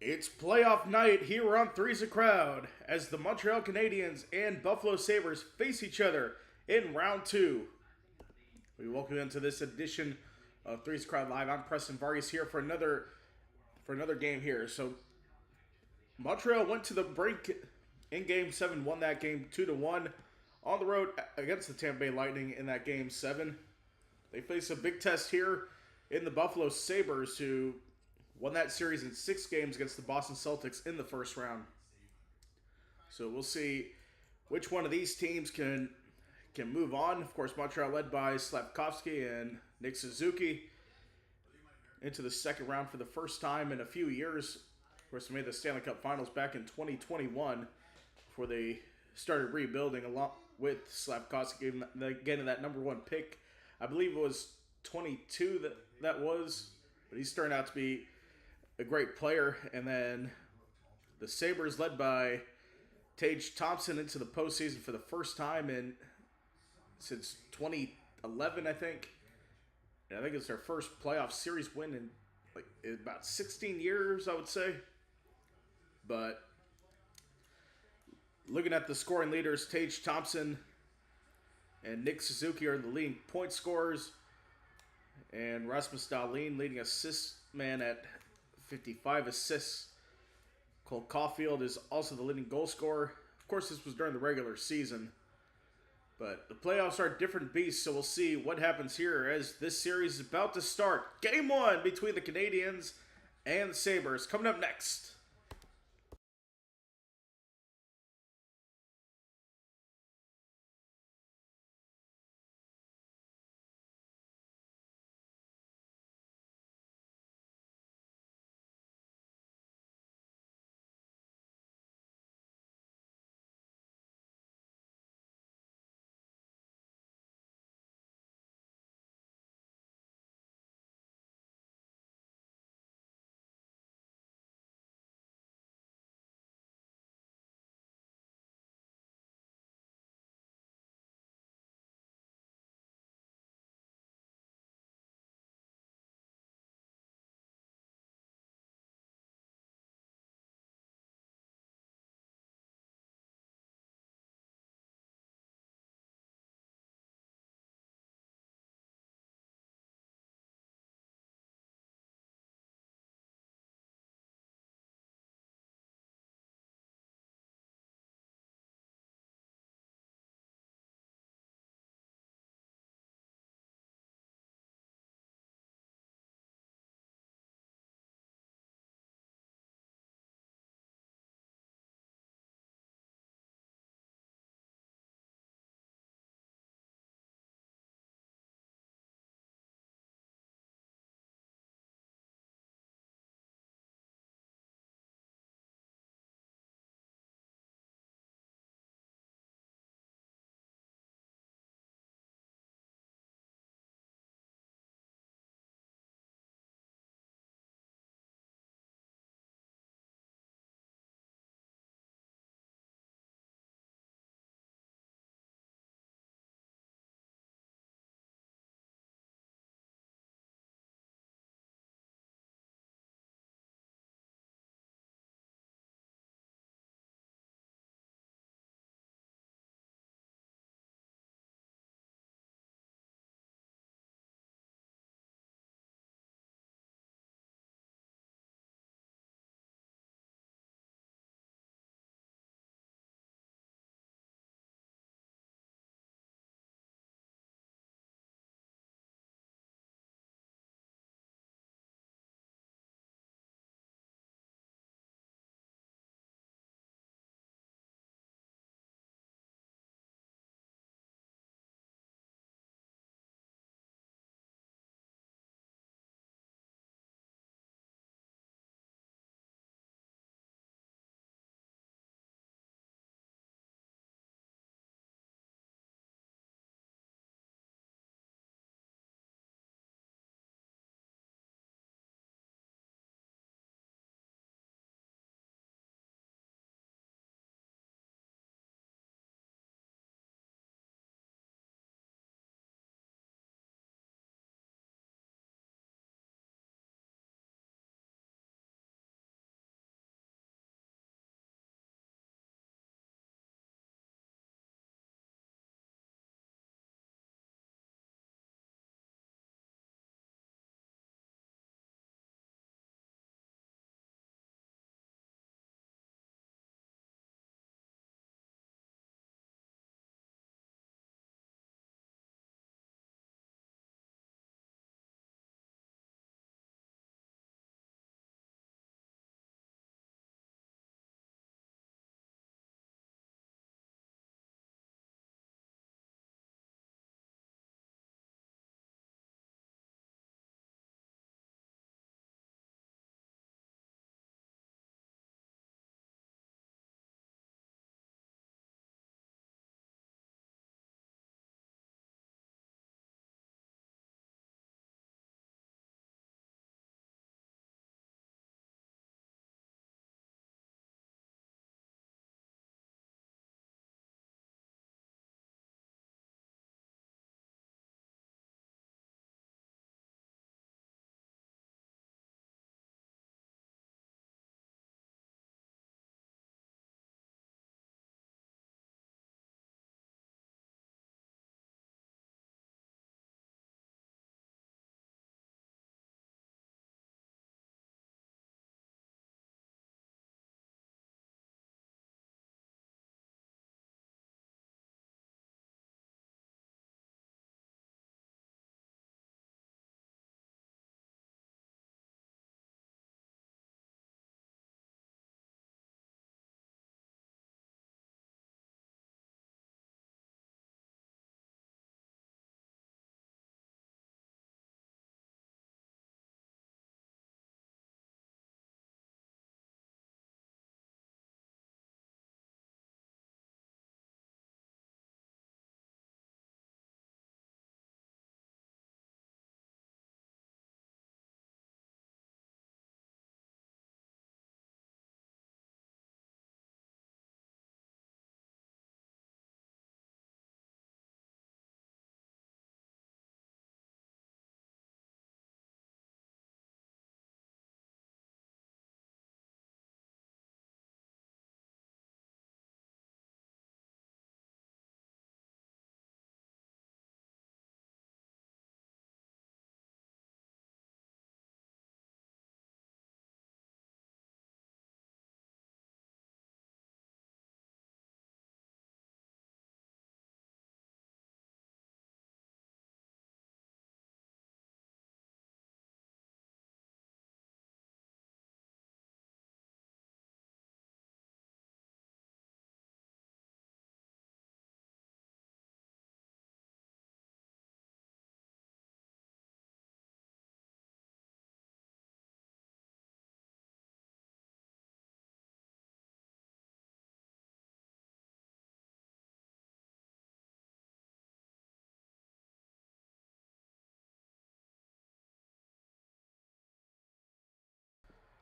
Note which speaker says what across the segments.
Speaker 1: It's playoff night here on Three's a Crowd as the Montreal Canadiens and Buffalo Sabres face each other in round two. We welcome you into this edition of Three's a Crowd Live. I'm Preston Vargas here for another game here. So Montreal went to the break in Game 7, won that game 2-1 on the road against the Tampa Bay Lightning in that Game 7. They face a big test here in the Buffalo Sabres, who won that series in 6 games against the Boston Celtics in the first round. So we'll see which one of these teams can move on. Of course, Montreal led by Slafkovsky and Nick Suzuki into the second round for the first time in a few years. Of course, they made the Stanley Cup Finals back in 2021 before they started rebuilding along with Slafkovsky getting that number 1 pick. I believe it was 22 that was, but he's turned out to be a great player. And then the Sabres, led by Tage Thompson, into the postseason for the first time since 2011, I think. And I think it's their first playoff series win in about 16 years, I would say. But looking at the scoring leaders, Tage Thompson and Nick Suzuki are the leading point scorers, and Rasmus Dahlin leading assist man at 55 assists. Cole Caulfield is also the leading goal scorer. Of course, this was during the regular season, but the playoffs are a different beast, so we'll see what happens here as this series is about to start. Game 1 between the Canadiens and the Sabres coming up next.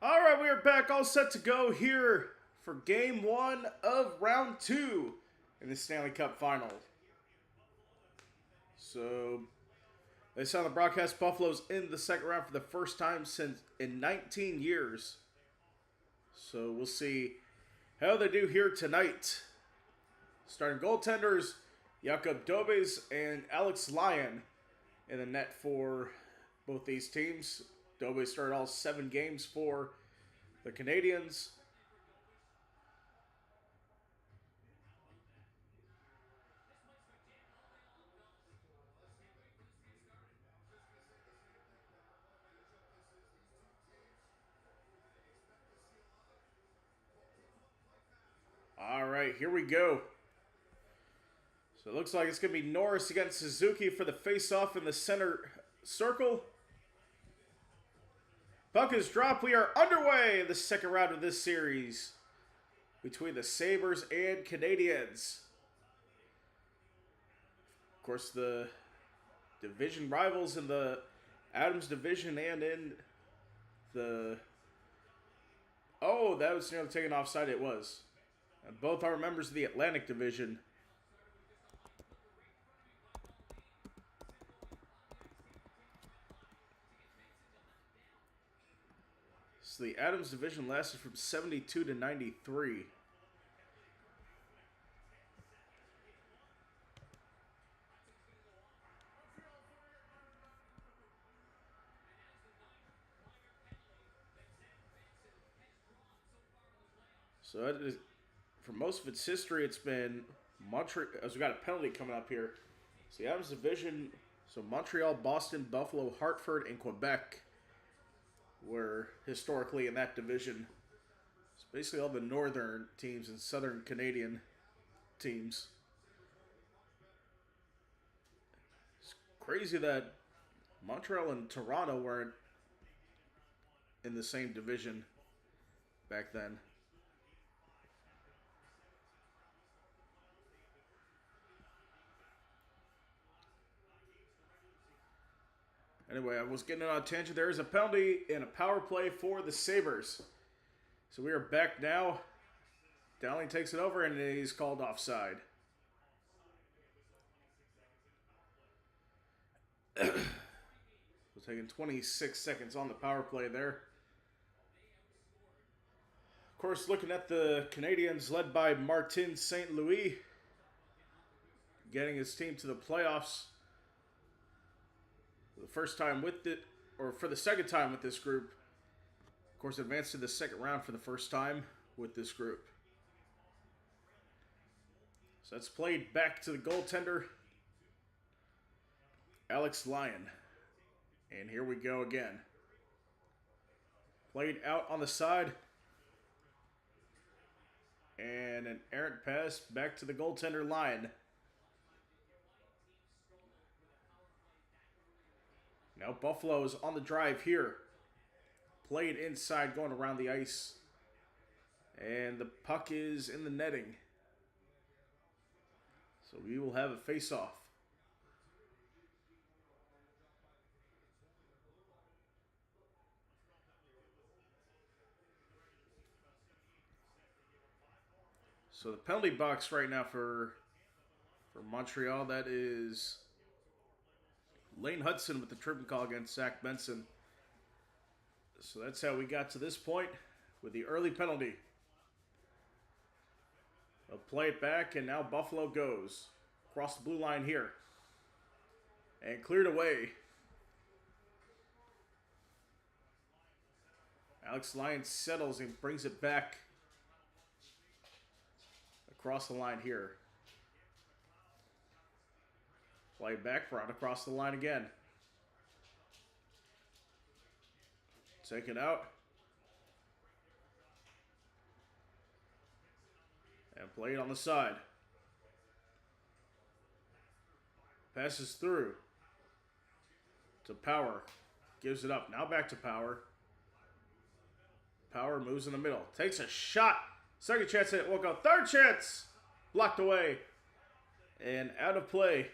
Speaker 1: All right, we are back, all set to go here for Game 1 of Round 2 in the Stanley Cup Final. So, they saw the broadcast Buffalo's in the second round for the first time in 19 years. So, we'll see how they do here tonight. Starting goaltenders, Jakob Dobes and Alex Lyon in the net for both these teams. Dobes started all 7 games for the Canadiens. All right, here we go. So it looks like it's going to be Norris against Suzuki for the face-off in the center circle. Puck is dropped. We are underway in the second round of this series between the Sabres and Canadiens. Of course, the division rivals in the Adams division and in the... Oh, that was nearly taken offside. It was. And both are members of the Atlantic division. So the Adams division lasted from 72 to 93. So that is, for most of its history, it's been Montreal. As we got a penalty coming up here. So the Adams division, so Montreal, Boston, Buffalo, Hartford, and Quebec were historically in that division. It's basically all the northern teams and southern Canadian teams. It's crazy that Montreal and Toronto weren't in the same division back then. Anyway, I was getting on a tangent. There is a penalty and a power play for the Sabres. So we are back now. Dowling takes it over and he's called offside. We're taking 26 seconds on the power play there. Of course, looking at the Canadiens led by Martin St. Louis, getting his team to the playoffs. For the first time with it, or for the second time with this group. Of course, advanced to the second round for the first time with this group. So that's played back to the goaltender, Alex Lyon. And here we go again. Played out on the side. And an errant pass back to the goaltender, Lyon. Now Buffalo is on the drive here. Played inside, going around the ice. And the puck is in the netting. So we will have a face-off. So the penalty box right now for Montreal, that is Lane Hudson with the tripping call against Zach Benson. So that's how we got to this point with the early penalty. They'll play it back, and now Buffalo goes across the blue line here. And cleared away. Alex Lyon settles and brings it back across the line here. Play back, brought across the line again. Take it out. And play it on the side. Passes through to Power. Gives it up. Now back to Power. Power moves in the middle. Takes a shot. Second chance at it. Will go. Third chance. Blocked away. And out of play.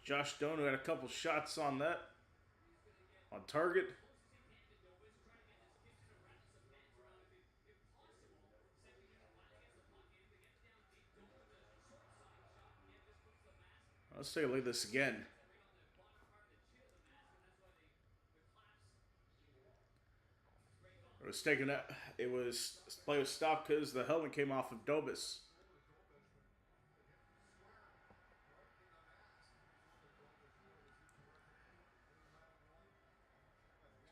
Speaker 1: Josh Stone, who had a couple shots on that. on target. Let's take a look at this again. It was taken out. Play was stopped because the helmet came off of Dobis.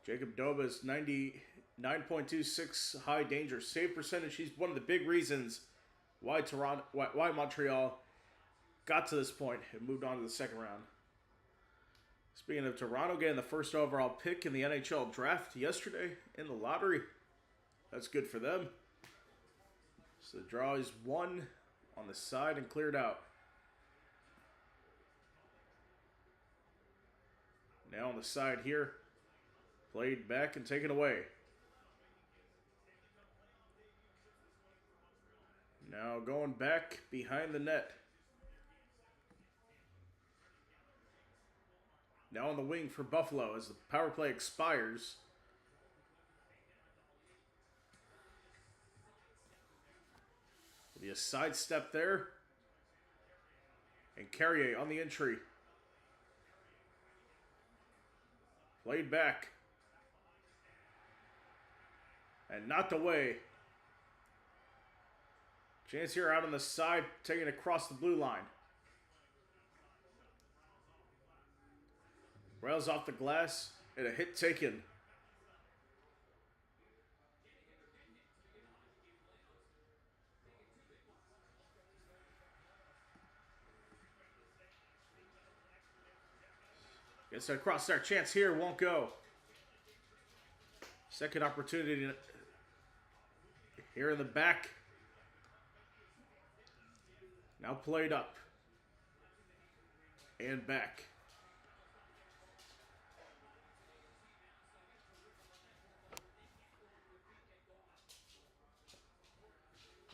Speaker 1: Jacob Dobis, 99.26 high danger save percentage. He's one of the big reasons why Montreal got to this point and moved on to the second round. Speaking of Toronto getting the first overall pick in the NHL draft yesterday in the lottery, that's good for them. So the draw is 1 on the side and cleared out. Now on the side here, played back and taken away. Now going back behind the net. Now on the wing for Buffalo as the power play expires. There'll be a sidestep there. And Carrier on the entry. Played back. And knocked away. Chance here out on the side, taking it across the blue line. Rails off the glass, and a hit taken. Gets a cross there. Chance here won't go. Second opportunity here in the back. Now played up. And back.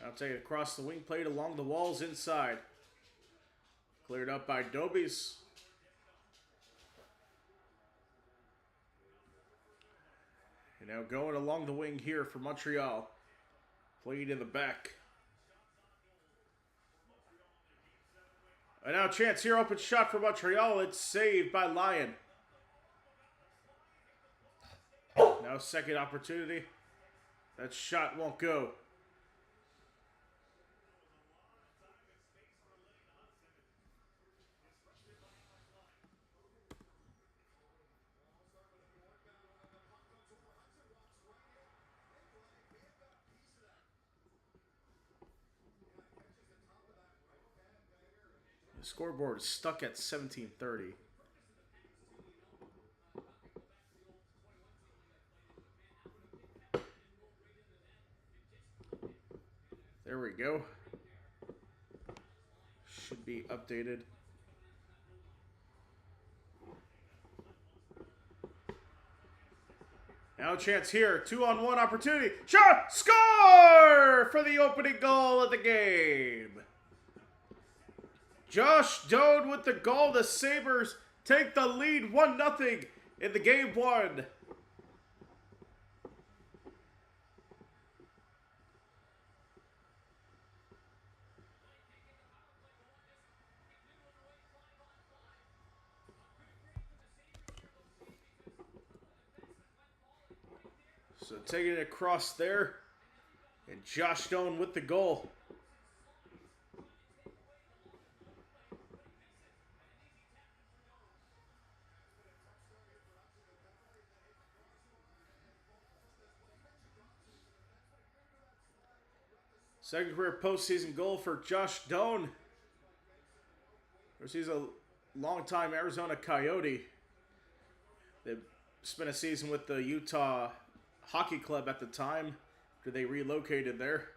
Speaker 1: Now take it across the wing plate along the walls inside. Cleared up by Dobies. And now going along the wing here for Montreal. Played in the back. And now chance here, open shot for Montreal. It's saved by Lyon. Now second opportunity. That shot won't go. The scoreboard is stuck at 1730. There we go. Should be updated. Now a chance here. 2-on-1 opportunity. Shot! Score! For the opening goal of the game. Josh Doan with the goal. The Sabres take the lead 1-0 in the game one. So taking it across there. And Josh Doan with the goal. Second career postseason goal for Josh Doan. He's a longtime Arizona Coyote. They spent a season with the Utah Hockey Club at the time after they relocated there.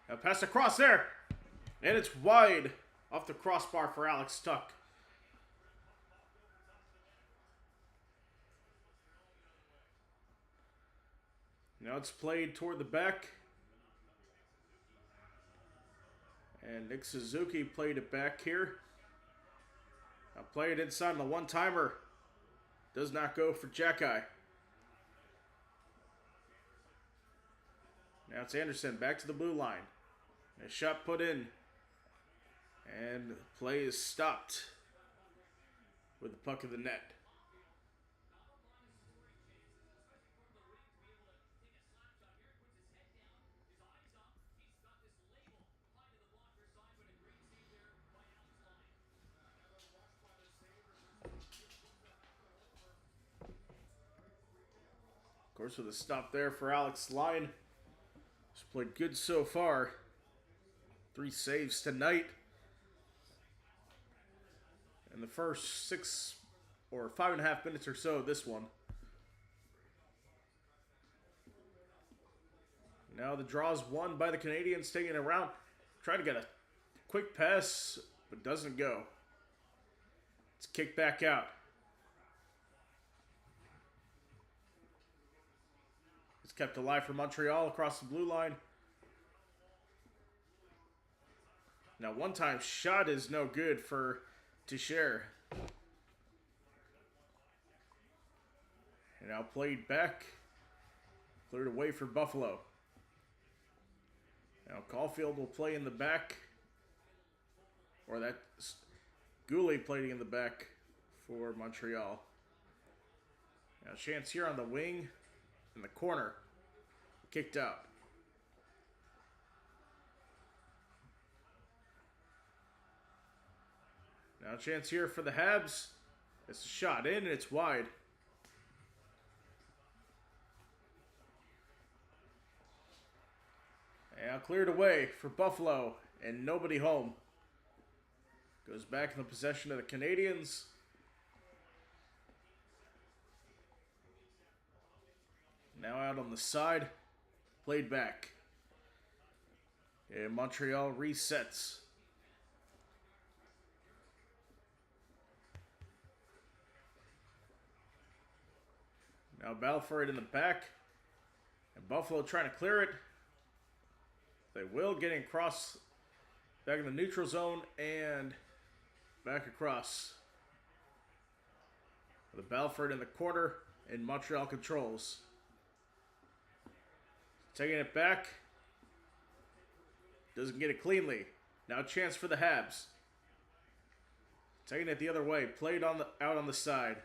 Speaker 1: Now pass across there. And it's wide off the crossbar for Alex Tuck. Now it's played toward the back. And Nick Suzuki played it back here. Now play it inside on the one-timer. Does not go for Jackeye. Now it's Anderson back to the blue line. A shot put in. And play is stopped with the puck of the net. Of course, with a stop there for Alex Lyon. He's played good so far. 3 saves tonight. In the first 6 or 5.5 minutes or so of this one. Now the draw is won by the Canadiens, taking it around. Trying to get a quick pass, but doesn't go. It's kicked back out. It's kept alive for Montreal across the blue line. Now one-time shot is no good for Teixeira. And now played back. Cleared away for Buffalo. Now Caulfield will play in the back. Or that's Goulet playing in the back for Montreal. Now chance here on the wing. In the corner. Kicked out. Now a chance here for the Habs. It's a shot in and it's wide. Now cleared away for Buffalo and nobody home. Goes back in the possession of the Canadiens. Now out on the side. Played back. And Montreal resets. Now battle for it in the back. And Buffalo trying to clear it. They will, getting across back in the neutral zone and back across. The Balfour in the corner and Montreal controls. Taking it back. Doesn't get it cleanly. Now a chance for the Habs. Taking it the other way. Played out on the side.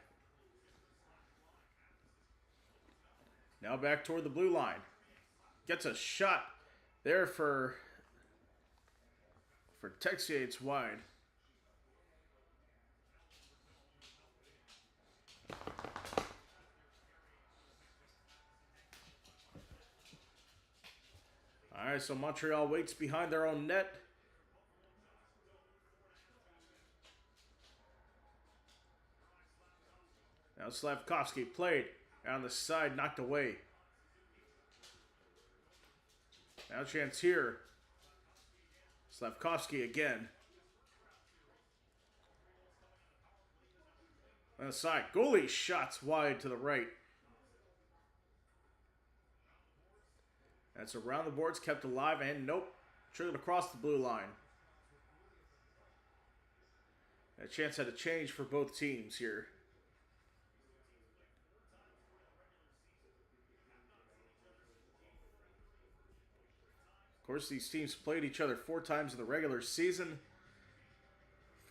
Speaker 1: Now back toward the blue line. Gets a shot there for Texier. It's wide. All right, so Montreal waits behind their own net. Now Slavkovsky played on the side, knocked away. Now chance here. Slavkovsky again. On the side, goalie shots wide to the right. That's around the boards, kept alive, and nope, triggered across the blue line. That chance had a change for both teams here. Of course, these teams played each other 4 times in the regular season.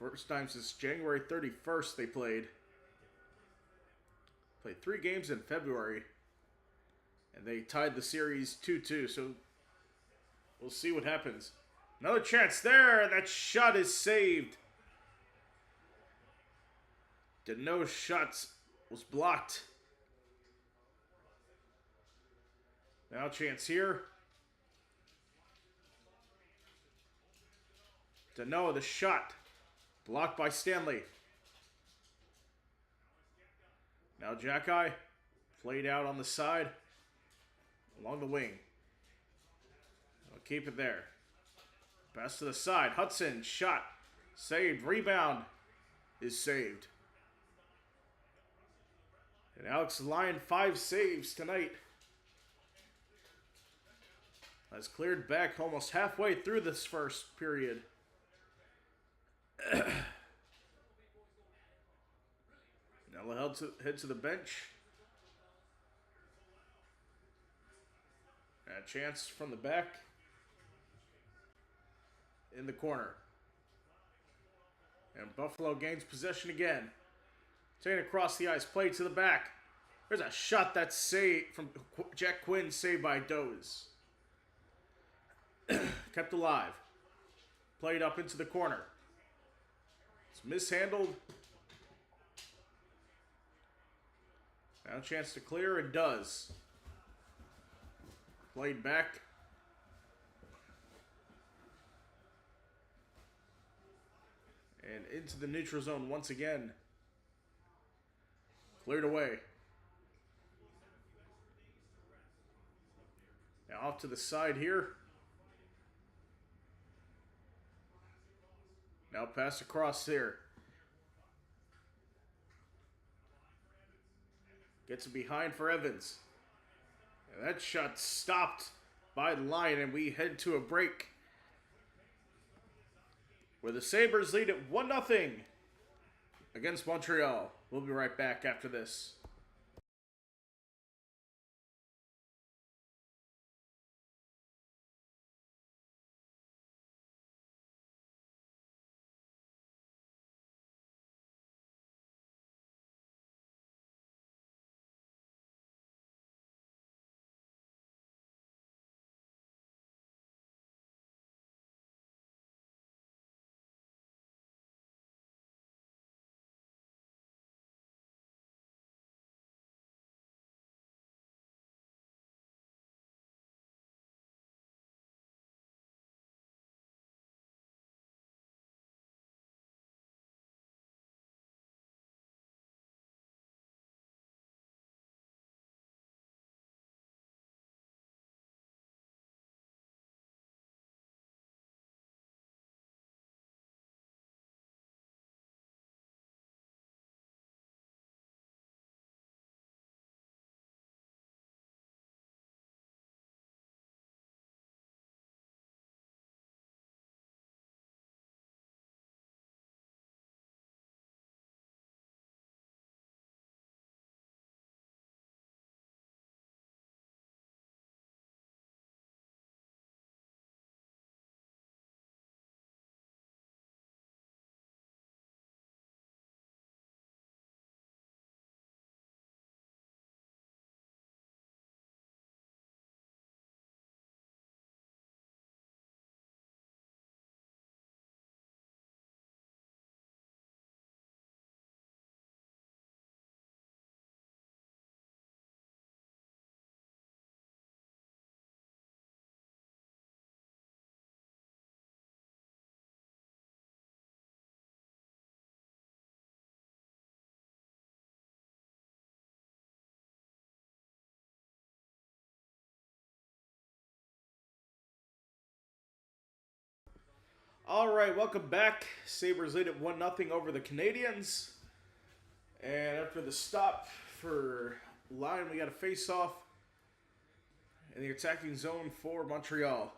Speaker 1: First time since January 31st they played. Played 3 games in February. And they tied the series 2-2, so we'll see what happens. Another chance there. That shot is saved. Deneau's shot was blocked. Now chance here. Deneau, the shot. Blocked by Stanley. Now Jackeye played out on the side. Along the wing. I'll keep it there. Pass to the side. Hudson, shot. Saved. Rebound is saved. And Alex Lyon, 5 saves tonight. Has cleared back almost halfway through this first period. Now he'll head to the bench. And a chance from the back. In the corner. And Buffalo gains possession again. Taking across the ice, play to the back. There's a shot that's saved from Jack Quinn, saved by Doze. Kept alive. Played up into the corner. It's mishandled. Now a chance to clear, and does. Played back. And into the neutral zone once again. Cleared away. Now off to the side here. Now pass across here. Gets it behind for Evans. And that shot stopped by the line, and we head to a break. Where the Sabres lead at 1-0 against Montreal. We'll be right back after this. All right, welcome back. Sabres lead at 1-0 over the Canadiens. And after the stop for line, we got a face-off in the attacking zone for Montreal.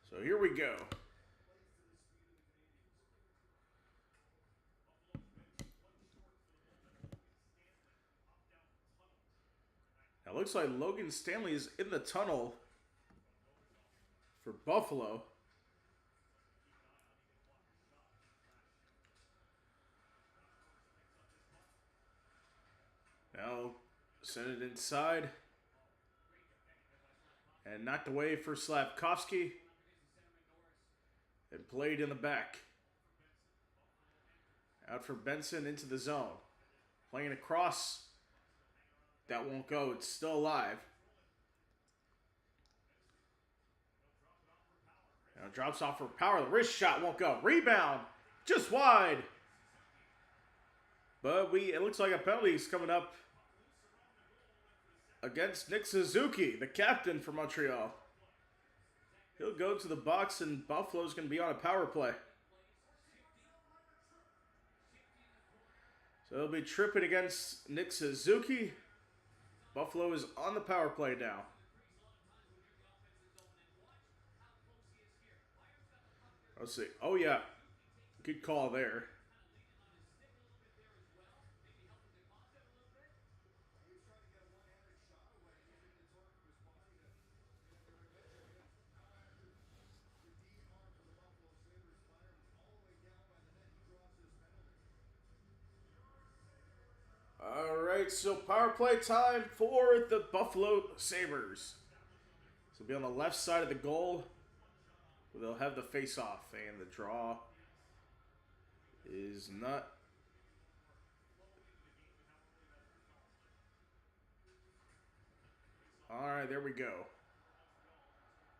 Speaker 1: So here we go. Now, it looks like Logan Stanley is in the tunnel for Buffalo. Now, send it inside. And knocked away for Slavkovsky. And played in the back. Out for Benson into the zone. Playing across. That won't go. It's still alive. Now drops off for power. The wrist shot won't go. Rebound. Just wide. But it looks like a penalty is coming up against Nick Suzuki, the captain for Montreal. He'll go to the box, and Buffalo's going to be on a power play. So he'll be tripping against Nick Suzuki. Buffalo is on the power play now. Let's see. Oh, yeah. Good call there. All right, so power play time for the Buffalo Sabres. So be on the left side of the goal. They'll have the face-off, and the draw is not. All right, there we go.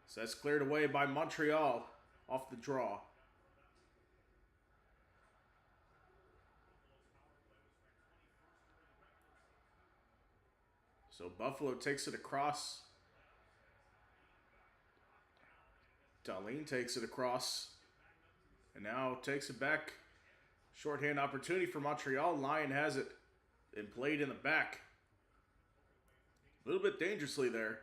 Speaker 1: So that's cleared away by Montreal off the draw. So Buffalo takes it across. Darlene takes it across. And now takes it back. Shorthand opportunity for Montreal. Lyon has it. And played in the back. A little bit dangerously there.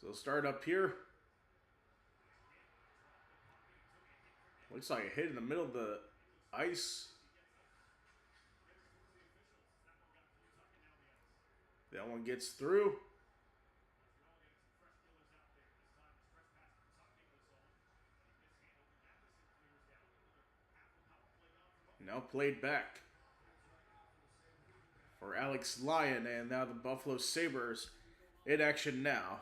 Speaker 1: So start up here. Looks like a hit in the middle of the ice. That one gets through. Now played back for Alex Lyon, and now the Buffalo Sabres in action now.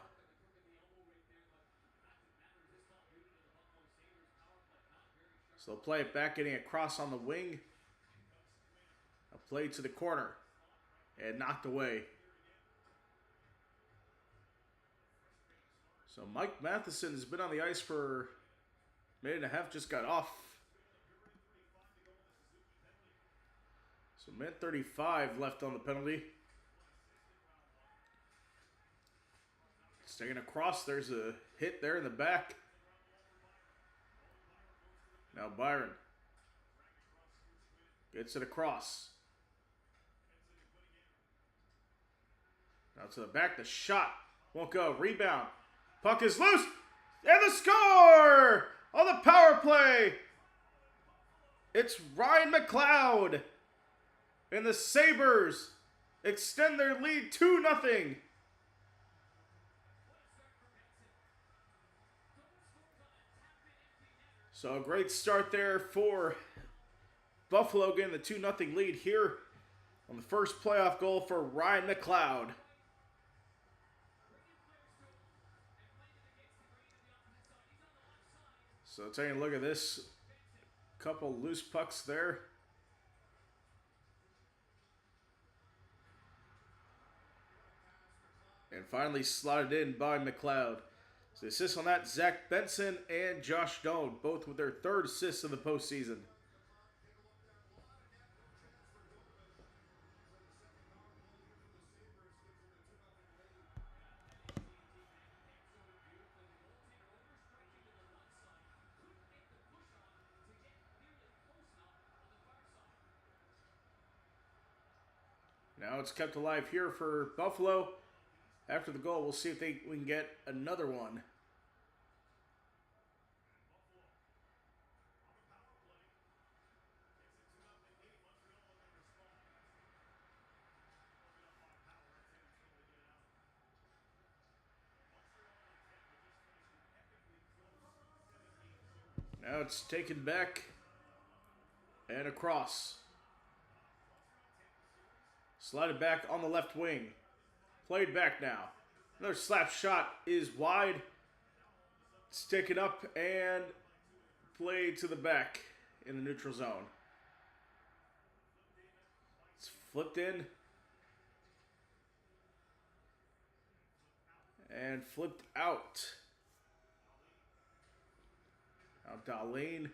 Speaker 1: So they'll play it back, getting across on the wing. A play to the corner and knocked away. So Mike Matheson has been on the ice for a minute and a half, just got off. So minute 35 left on the penalty. Staying across, there's a hit there in the back. Now Byron gets it across. Now to the back, the shot won't go. Rebound. Puck is loose. And the score on the power play. It's Ryan McLeod. And the Sabres extend their lead 2-0. So a great start there for Buffalo, getting the 2-0 lead here on the first playoff goal for Ryan McLeod. So taking a look at this, couple loose pucks there. And finally slotted in by McLeod. So the assist on that, Zach Benson and Josh Doan, both with their third assists of the postseason. Now it's kept alive here for Buffalo. After the goal, we'll see if we can get another one. Now it's taken back and across. Slided back on the left wing. Played back now. Another slap shot is wide. It's taken up and played to the back in the neutral zone. It's flipped in. And flipped out. Now Darlene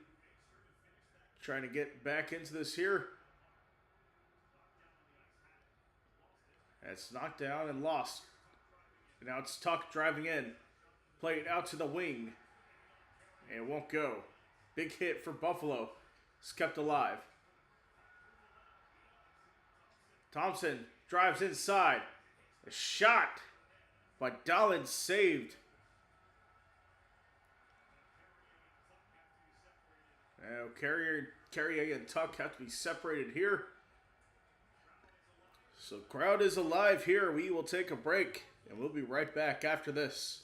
Speaker 1: trying to get back into this here. It's knocked down and lost. And now it's Tuck driving in. Played out to the wing. And it won't go. Big hit for Buffalo. It's kept alive. Thompson Drives inside. A shot by Dahlin saved. Now Carrier and Tuck have to be separated here. So crowd is alive here. We will take a break and we'll be right back after this.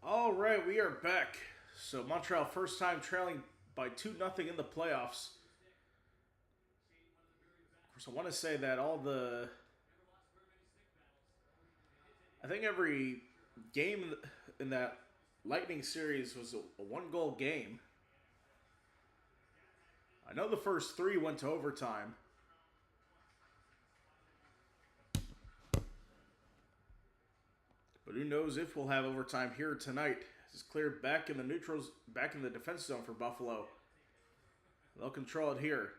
Speaker 1: All right, we are back. So Montreal first time trailing by 2-0 in the playoffs. Of course, I want to say that I think every game in that Lightning series was a one-goal game. I know the first 3 went to overtime. But who knows if we'll have overtime here tonight. It's cleared back in the defense zone for Buffalo. They'll control it here.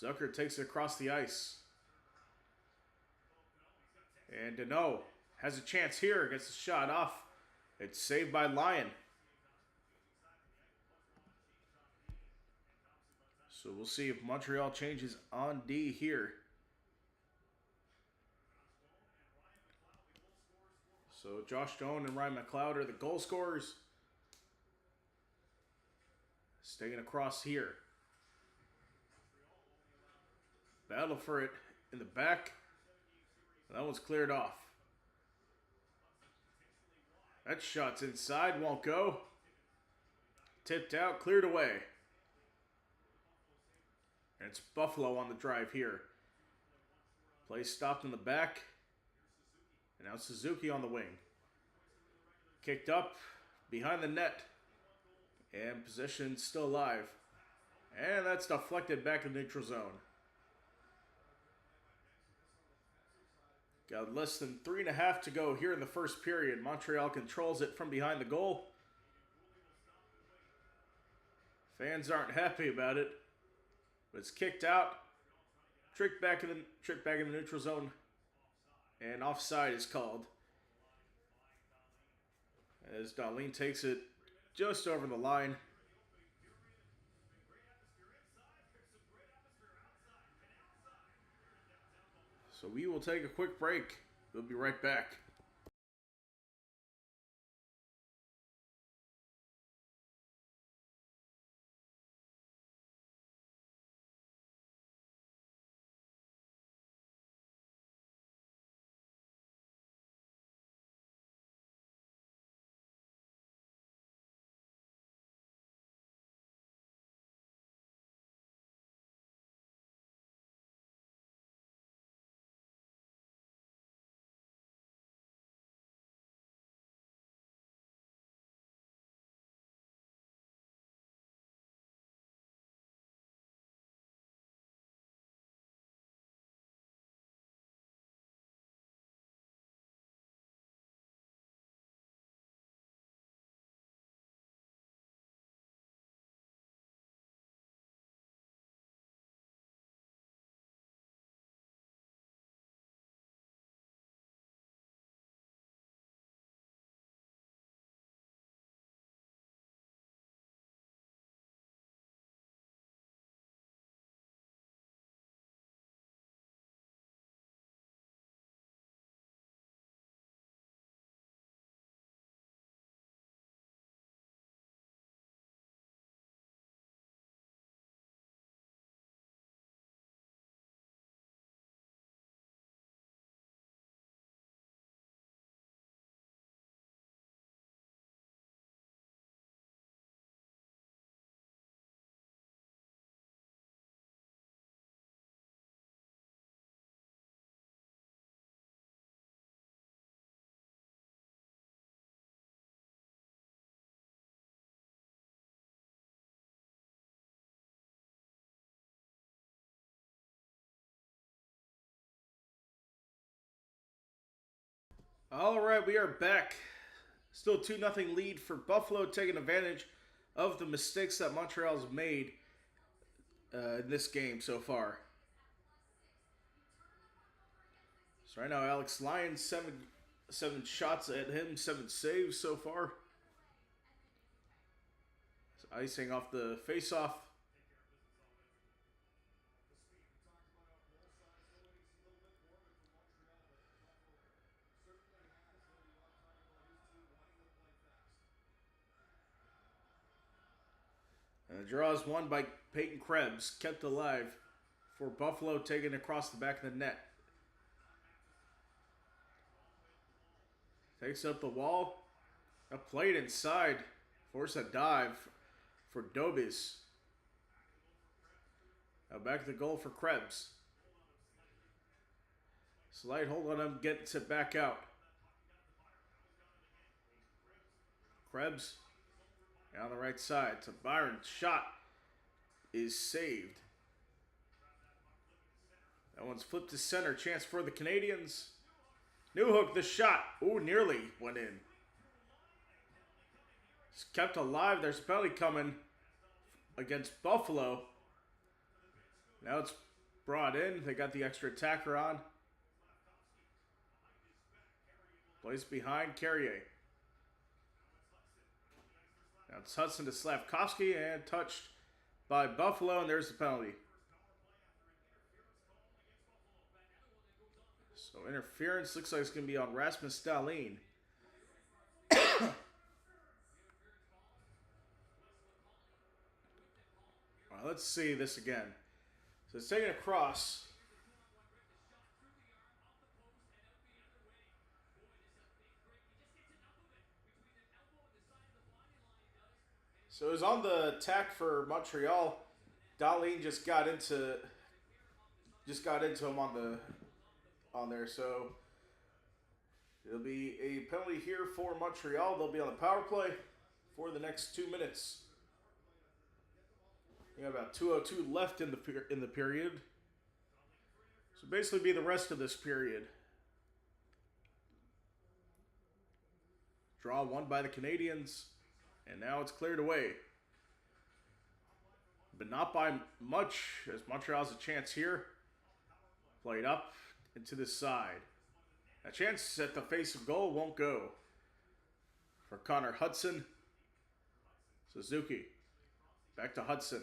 Speaker 1: Zucker takes it across the ice. And Deneau has a chance here. Gets the shot off. It's saved by Lyon. So we'll see if Montreal changes on D here. So Josh Doan and Ryan McLeod are the goal scorers. Staying across here. Battle for it in the back. That one's cleared off. That shot's inside, won't go. Tipped out, cleared away. And it's Buffalo on the drive here. Play stopped in the back. And now Suzuki on the wing. Kicked up behind the net. And possession still alive. And that's deflected back in neutral zone. Got less than 3.5 to go here in the first period. Montreal controls it from behind the goal. Fans aren't happy about it. But it's kicked out. Trick back in the neutral zone. And offside is called. As Dahlin takes it just over the line. So we will take a quick break. We'll be right back. All right, we are back. Still 2-0 lead for Buffalo, taking advantage of the mistakes that Montreal's made in this game so far. So right now, Alex Lyons, seven shots at him, 7 saves so far. It's icing off the face-off. And the draw is won by Peyton Krebs, kept alive for Buffalo, taken across the back of the net. Takes up the wall. A plate inside. Force a dive for Dobis. Now back to the goal for Krebs. Slight hold on him, gets it back out. Krebs on the right side to Byron. Shot is saved. That one's flipped to center. Chance for the Canadiens. Newhook, the shot. Ooh, nearly went in. It's kept alive. There's a penalty coming against Buffalo. Now it's brought in. They got the extra attacker on. Placed behind Carrier. Now it's Hudson to Slavkovsky and touched by Buffalo, and there's the penalty. So interference looks like it's going to be on Rasmus Dahlin. Let's see this again. So it's taken across. So it was on the attack for Montreal. Dahlin just got into him on there. So it'll be a penalty here for Montreal. They'll be on the power play for the next 2 minutes. We got about 2:02 left in the period. So basically be the rest of this period. Draw won by the Canadiens. And now it's cleared away. But not by much, as Montreal has a chance here. Played up into the side. A chance at the face of goal won't go. For Connor Hudson. Suzuki. Back to Hudson.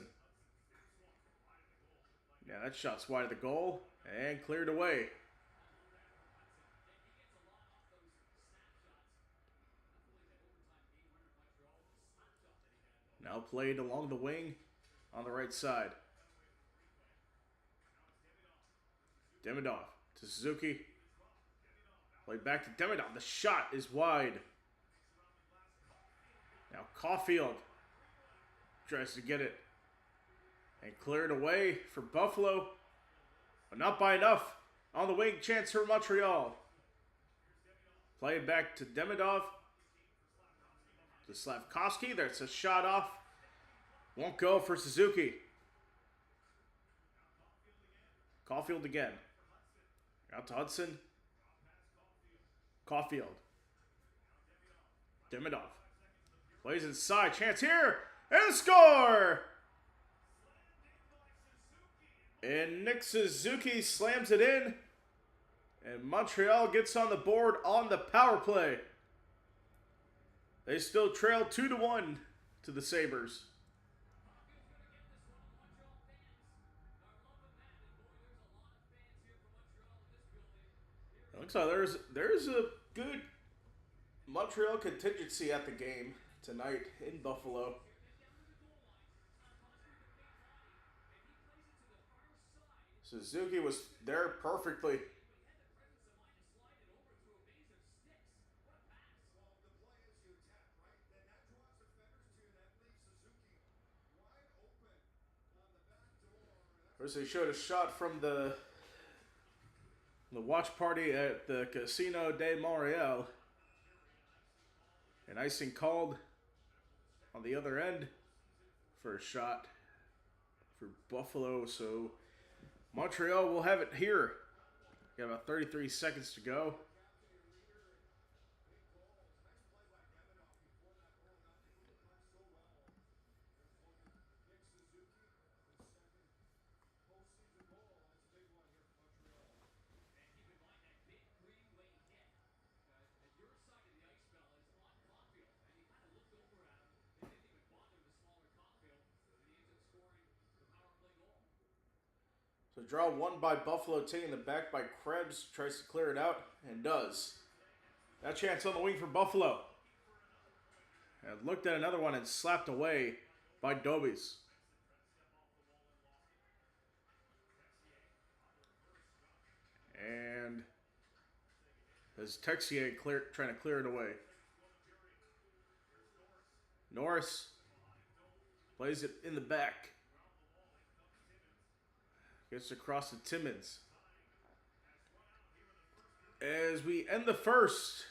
Speaker 1: Yeah, that shot's wide of the goal. And cleared away. Now played along the wing on the right side. Demidov to Suzuki. Played back to Demidov. The shot is wide. Now Caulfield tries to get it. And cleared away for Buffalo. But not by enough. On the wing, chance for Montreal. Played back to Demidov. To Slavkovsky. There's a shot off. Won't go for Suzuki. Caulfield again. Out to Hudson. Caulfield. Demidov. Plays inside. Chance here. And score! And Nick Suzuki slams it in. And Montreal gets on the board on the power play. They still trail 2-1 to the Sabres. It looks like there's a good Montreal contingency at the game tonight in Buffalo. Suzuki was there perfectly. First, they showed a shot from the watch party at the Casino de Montreal. And icing called on the other end for a shot for Buffalo. So Montreal will have it here. Got about 33 seconds to go. So draw one by Buffalo, taking the back by Krebs. Tries to clear it out and does. That chance on the wing for Buffalo. And looked at another one and slapped away by Dobies. And as Texier trying to clear it away. Norris plays it in the back. Gets across to Timmins. As we end the first,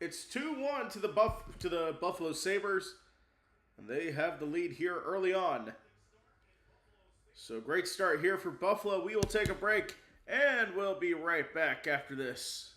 Speaker 1: it's 2-1 to the Buffalo Sabres. And they have the lead here early on. So great start here for Buffalo. We will take a break and we'll be right back after this.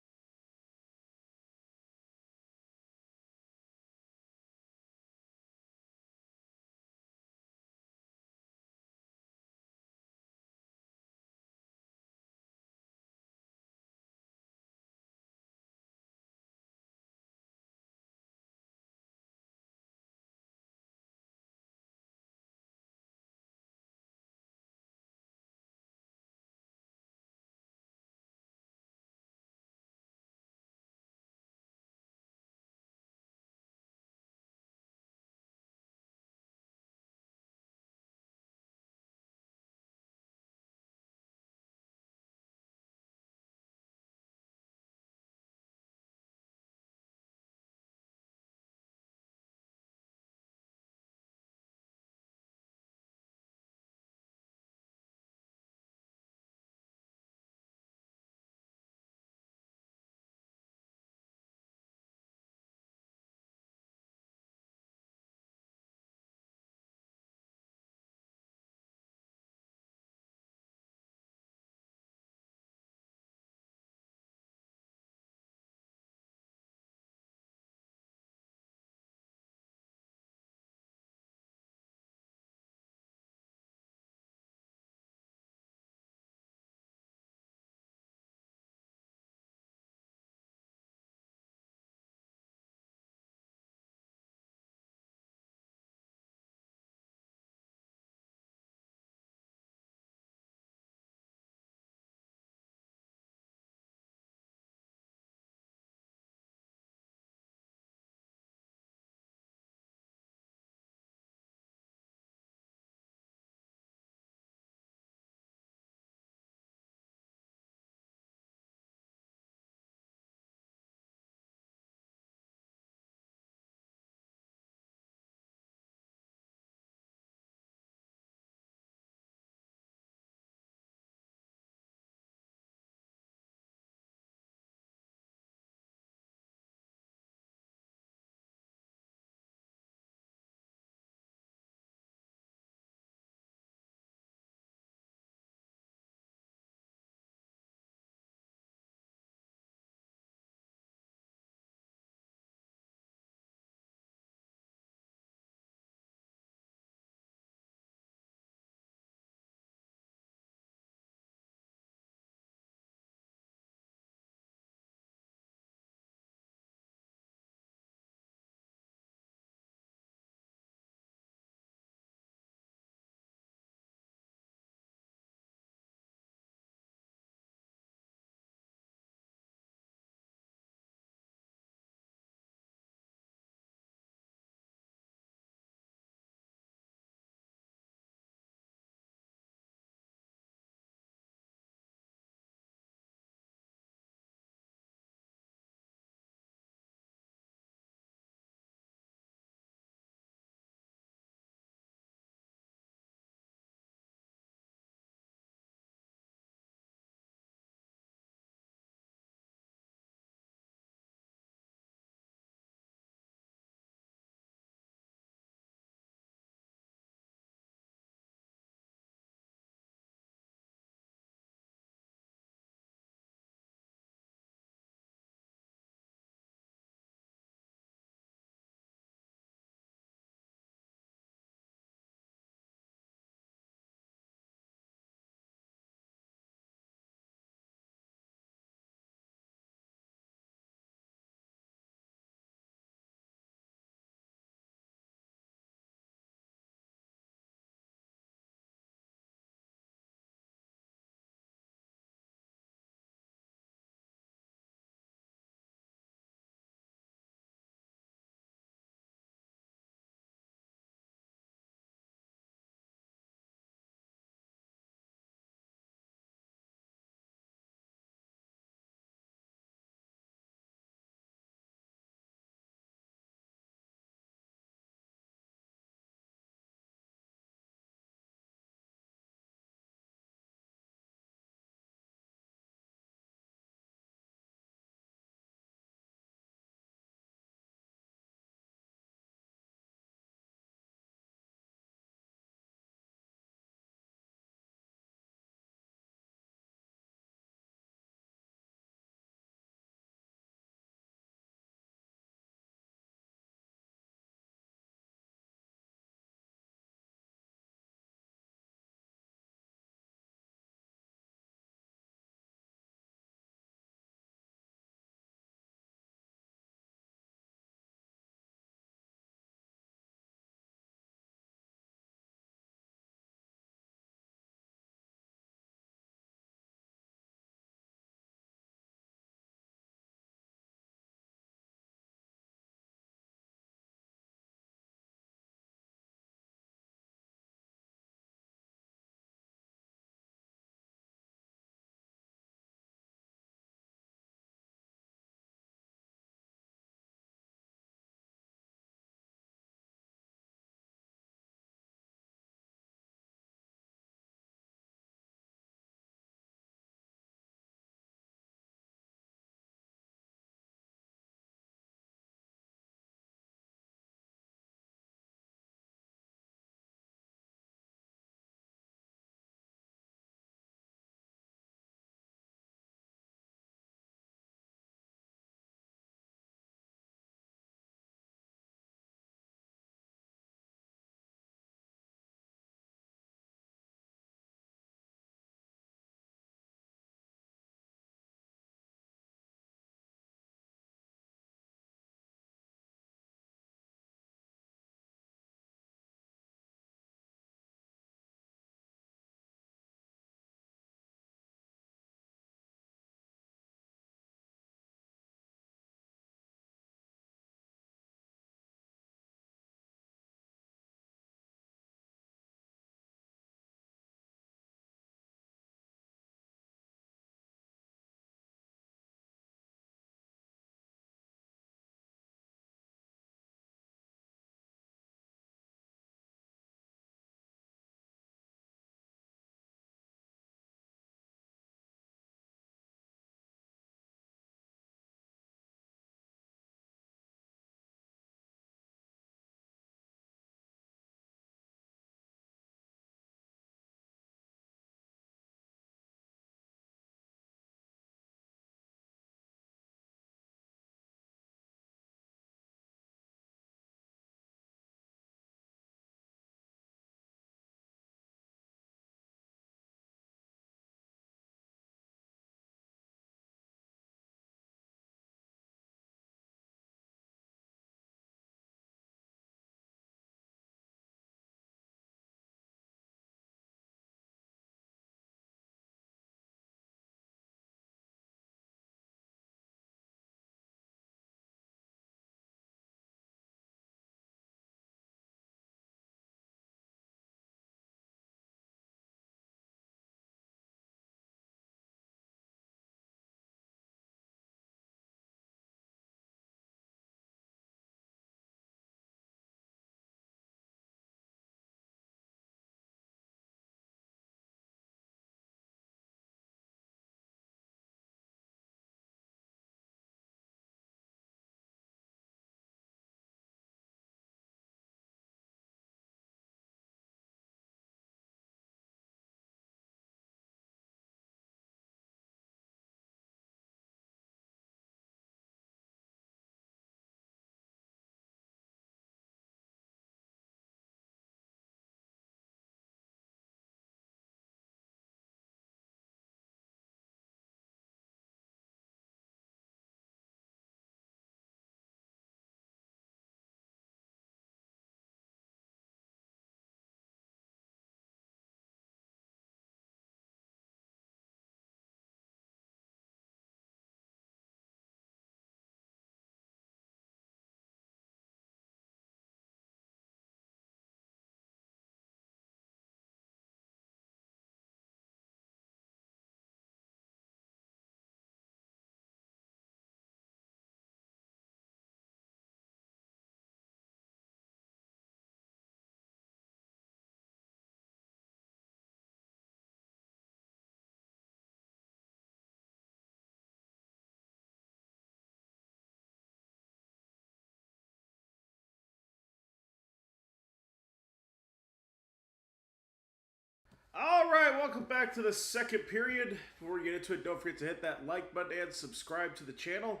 Speaker 1: All right, welcome back to the second period. Before we get into it, don't forget to hit that like button and subscribe to the channel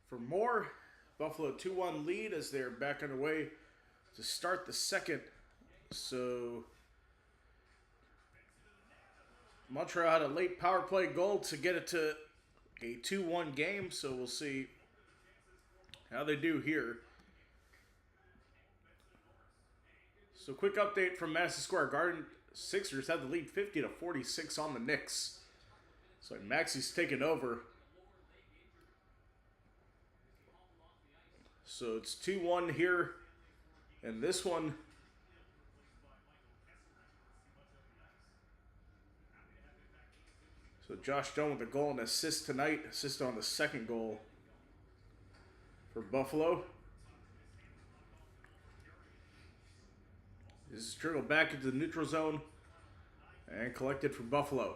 Speaker 1: for more. Buffalo 2-1 lead as they're back underway to start the second. So Montreal had a late power play goal to get it to a 2-1 game, so we'll see how they do here. So quick update from Madison Square Garden. Sixers have the lead 50-46 on the Knicks. So Maxi's taken over. So it's 2-1 here. And this one, so Josh Doan with a goal and assist tonight. Assist on the second goal for Buffalo. This is dribbled back into the neutral zone and collected for Buffalo.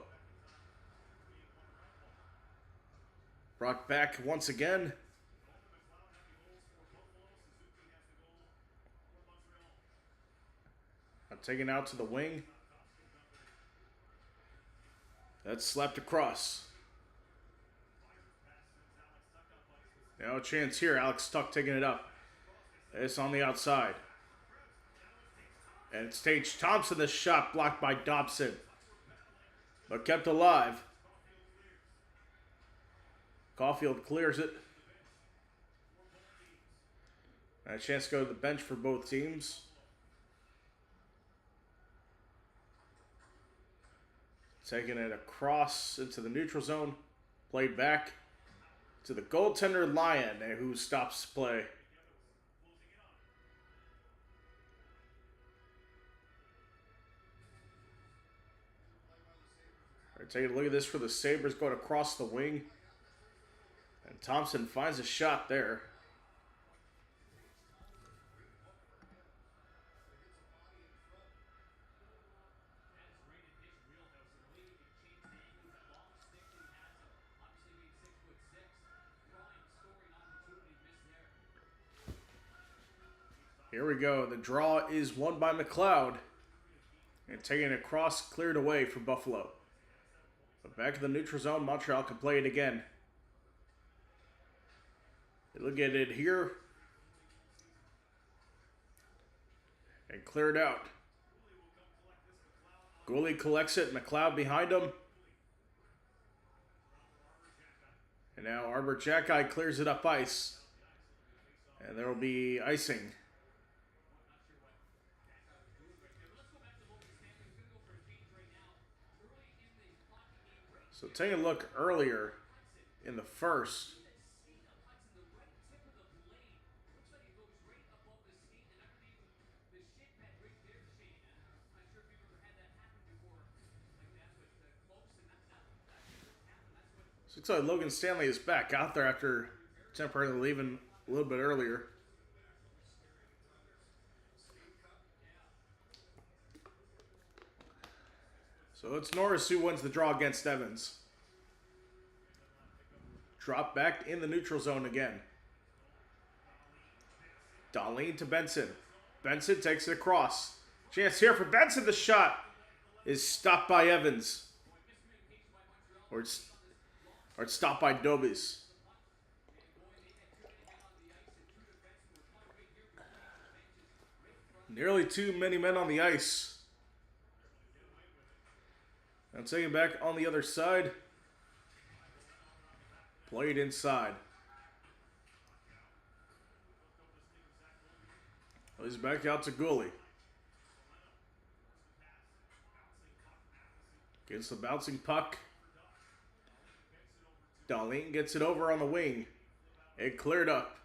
Speaker 1: Brought back once again. Taken out to the wing. That's slapped across. Now a chance here. Alex Tuck taking it up. It's on the outside. And it's Tage Thompson. The shot blocked by Dobson, but kept alive. Caulfield clears it. And a chance to go to the bench for both teams. Taking it across into the neutral zone. Played back to the goaltender Lyon, who stops play. All right, take a look at this for the Sabres, going across the wing. And Thompson finds a shot there. Here we go. The draw is won by McLeod. And taking it across, cleared away for Buffalo. But back in the neutral zone, Montreal can play it again. They look at it here. And clear it out. Goalie collects it. McLeod behind him. And now Arbor Jacki clears it up ice. And there will be icing. So take a look earlier in the first. So looks like Logan Stanley is back out there after temporarily leaving a little bit earlier. So it's Norris who wins the draw against Evans. Drop back in the neutral zone again. Darlene to Benson. Benson takes it across. Chance here for Benson. The shot is stopped by Evans. Or it's stopped by Dobies. Nearly too many men on the ice. Now taking it back on the other side. Played inside. He's back out to goalie. Gets the bouncing puck. Darlene gets it over on the wing. It cleared up.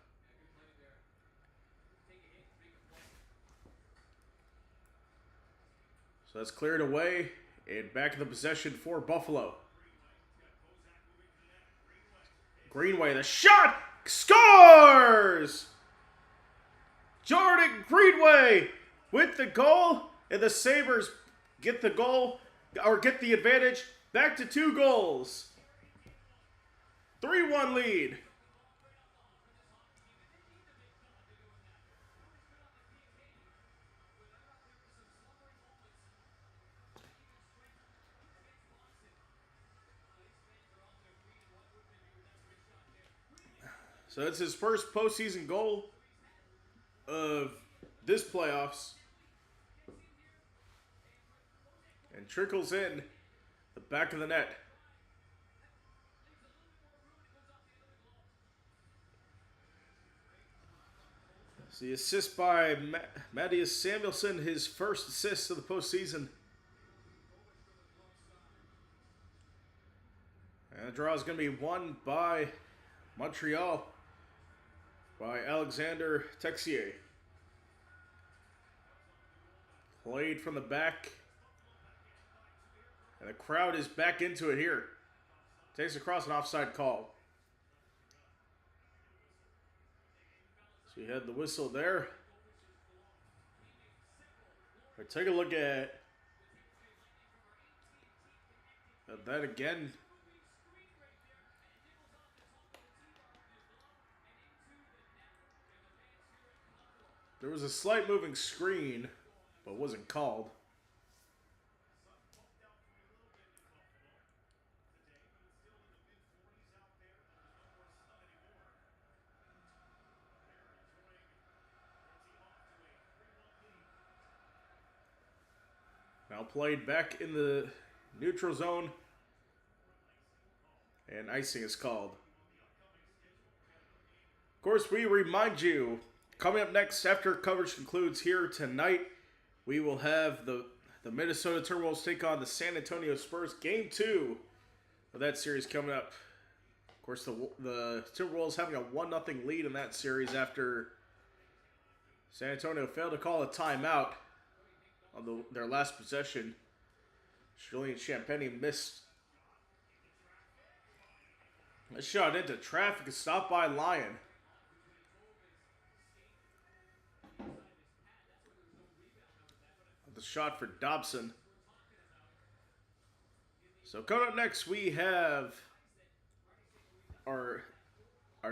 Speaker 1: So that's cleared away. And back in the possession for Buffalo. Greenway, the shot! Scores! Jordan Greenway with the goal. And the Sabres get the goal, or get the advantage. Back to 2 goals. 3-1 lead. So it's his first postseason goal of this playoffs. And trickles in the back of the net. So the assist by Mattias Samuelsson, his first assist of the postseason. And the draw is going to be won by Montreal by Alexander Texier. Played from the back. And the crowd is back into it here. Takes across an offside call. So you had the whistle there. Right, take a look at that again. There was a slight moving screen, but wasn't called. Now played back in the neutral zone, and icing is called. Of course, we remind you, coming up next after coverage concludes here tonight, we will have the Minnesota Timberwolves take on the San Antonio Spurs. Game 2 of that series coming up. Of course, the Timberwolves having a 1-0 lead in that series after San Antonio failed to call a timeout on their last possession. Julian Champagny missed a shot into traffic, a stop by Lyon. The shot for Dobson. So coming up next, we have our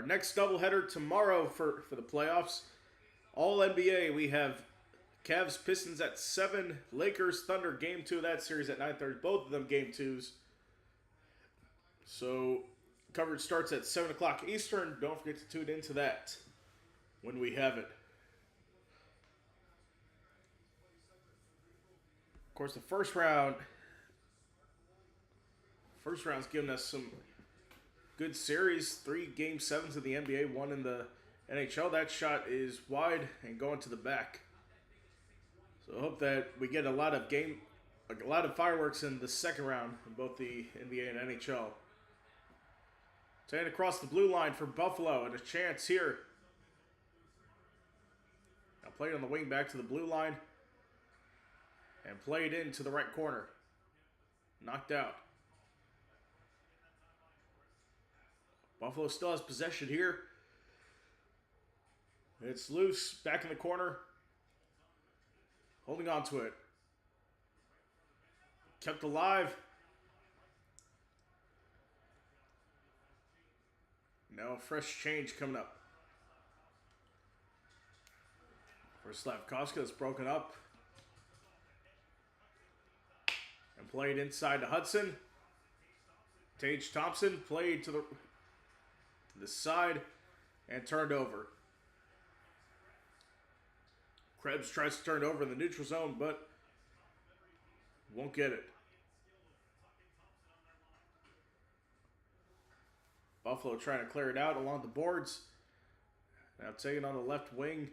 Speaker 1: next doubleheader tomorrow for the playoffs. All NBA, we have Cavs Pistons at 7, Lakers Thunder game 2 of that series at 9:30. Both of them game 2s. So coverage starts at 7 o'clock Eastern. Don't forget to tune into that when we have it. Of course, the first round's giving us some good series. 3 game 7s of the NBA, 1 in the NHL. That shot is wide and going to the back. So I hope that we get a lot of fireworks in the second round in both the NBA and NHL. Taking across the blue line for Buffalo, and a chance here. Now played on the wing back to the blue line. And played into the right corner. Knocked out. Buffalo still has possession here. It's loose, back in the corner. Holding on to it. Kept alive. Now a fresh change coming up. For Slavkovsky, that's broken up. And played inside to Hudson. Tage Thompson played to the side and turned over. Krebs tries to turn it over in the neutral zone, but won't get it. Buffalo trying to clear it out along the boards. Now taking on the left wing.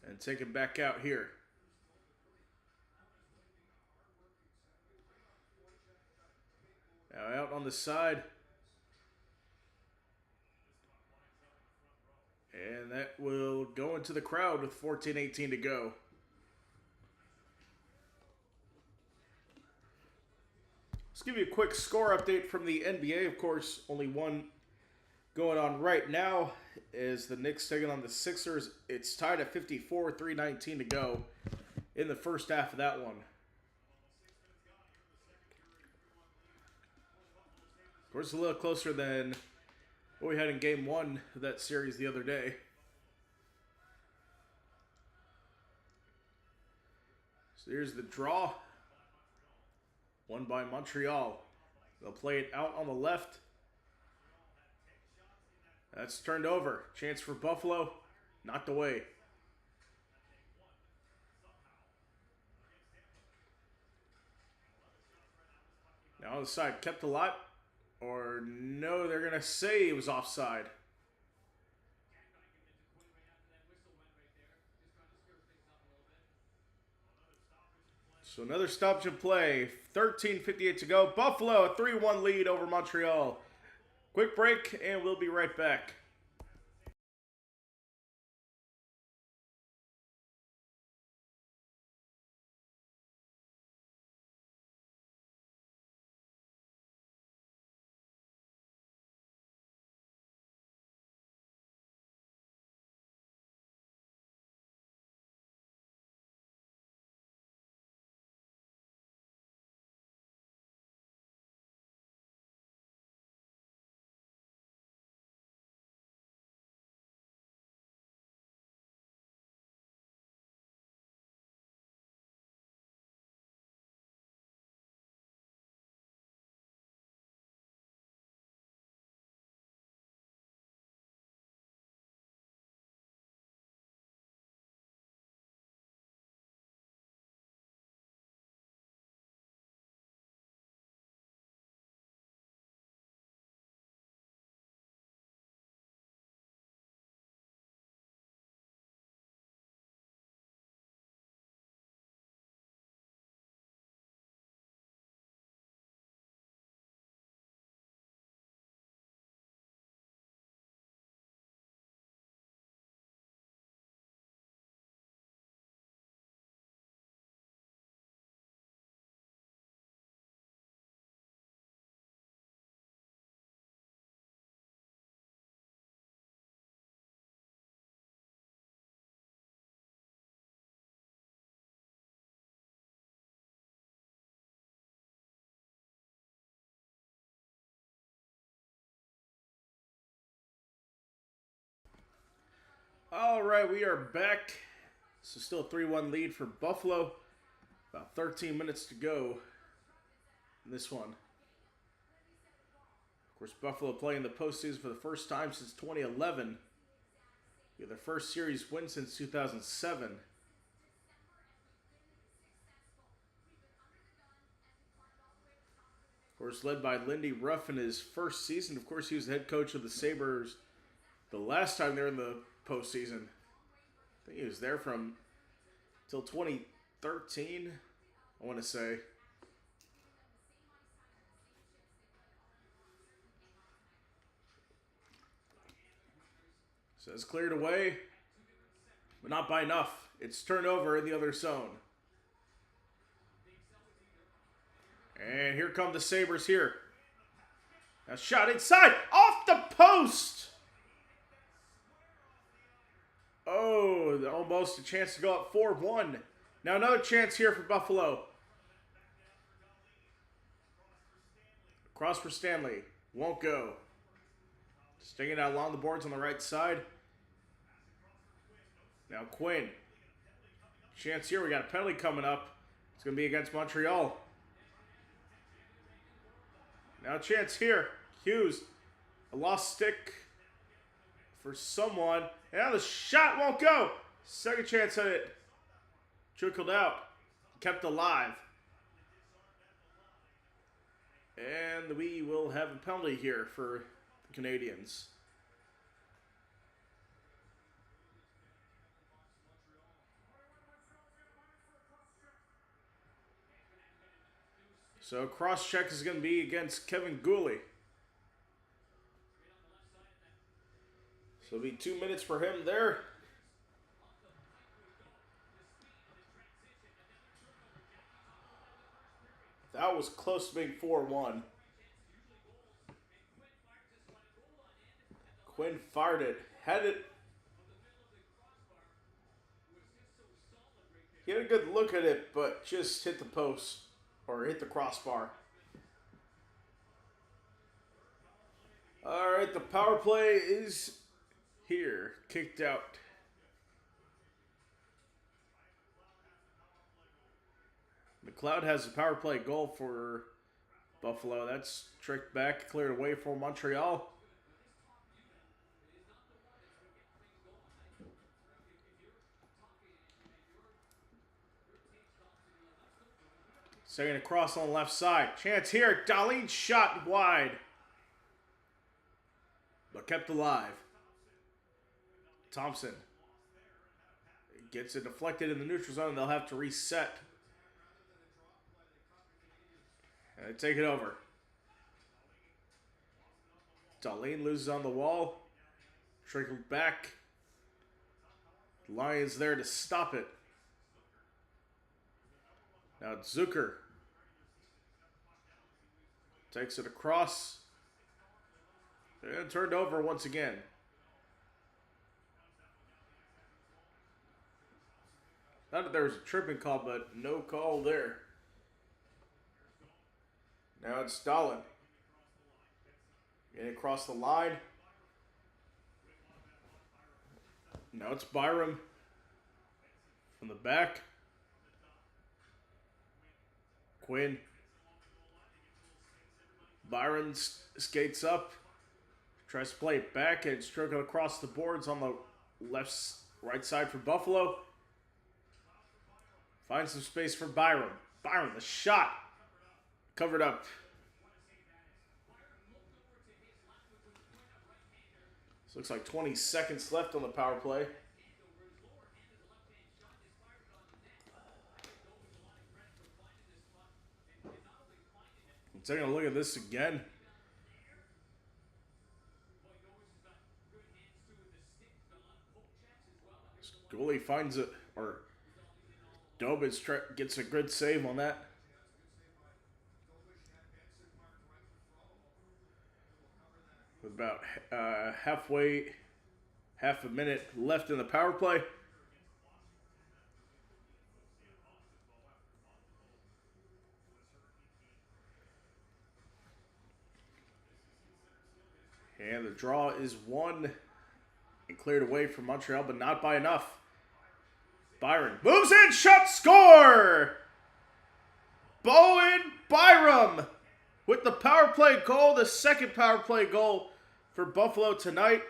Speaker 1: And taken back out here. Now out on the side. And that will go into the crowd with 14:18 to go. Let's give you a quick score update from the NBA. Of course, only one going on right now is the Knicks taking on the Sixers. It's tied at 54, 3:19 to go in the first half of that one. Of course, a little closer than what we had in Game 1 of that series the other day. So here's the draw. Won by Montreal. They'll play it out on the left. That's turned over. Chance for Buffalo. Knocked away. Now on the side, kept a lot. Or no, they're going to say it was offside. So another stoppage in play. 13:58 to go. Buffalo, a 3-1 lead over Montreal. Quick break, and we'll be right back. All right, we are back. So still a 3-1 lead for Buffalo. About 13 minutes to go in this one. Of course, Buffalo playing the postseason for the first time since 2011. Get their first series win since 2007. Of course, led by Lindy Ruff in his first season. Of course, he was the head coach of the Sabres the last time they were in the postseason. I think he was there from till 2013, I want to say. So it's cleared away, but not by enough. It's turned over in the other zone. And here come the Sabres here. A shot inside, off the post! Oh, almost a chance to go up 4-1. Now another chance here for Buffalo. Cross for Stanley. Won't go. Sticking out along the boards on the right side. Now Quinn. Chance here. We got a penalty coming up. It's going to be against Montreal. Now chance here. Hughes. A lost stick for someone. And now the shot won't go. Second chance at it. Trickled out. Kept alive. And we will have a penalty here for the Canadiens. So cross check is going to be against Kevin Gooley. So it'll be 2 minutes for him there. That was close to being 4-1. Quinn fired it. Had it. He had a good look at it, but just hit the post. Or hit the crossbar. Alright, the power play is here. Kicked out. McLeod has a power play goal for Buffalo. That's tricked back, cleared away for Montreal. Second across on the left side. Chance here. Darlene shot wide. But kept alive. Thompson gets it deflected in the neutral zone. They'll have to reset. And they take it over. Darlene loses on the wall. Trickled back. Lions there to stop it. Now Zucker takes it across. And turned over once again. Not that there was a tripping call, but no call there. Now it's Dahlin. Getting across the line. Now it's Byram. From the back. Quinn. Byron skates up. Tries to play it back, and it's trickled across the boards on the right side for Buffalo. Finds some space for Byram. Byram, the shot. Covered up. This looks like 20 seconds left on the power play. I'm taking a look at this again. Goalie finds it, or Dobitz gets a good save on that. With about half a minute left in the power play. And the draw is won and cleared away from Montreal, but not by enough. Byron moves in, shot, score! Bowen Byram with the power play goal, the second power play goal for Buffalo tonight.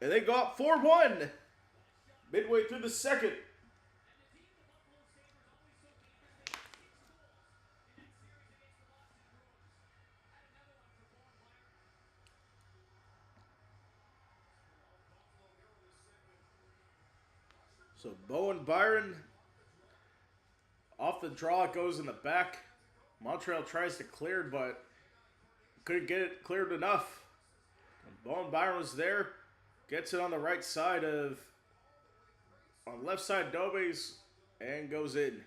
Speaker 1: And they go up 4-1 midway through the second. So Bowen Byron off the draw, it goes in the back. Montreal tries to clear, but couldn't get it cleared enough. And Bowen Byron was there, gets it on the right side on the left side Dobes, and goes in.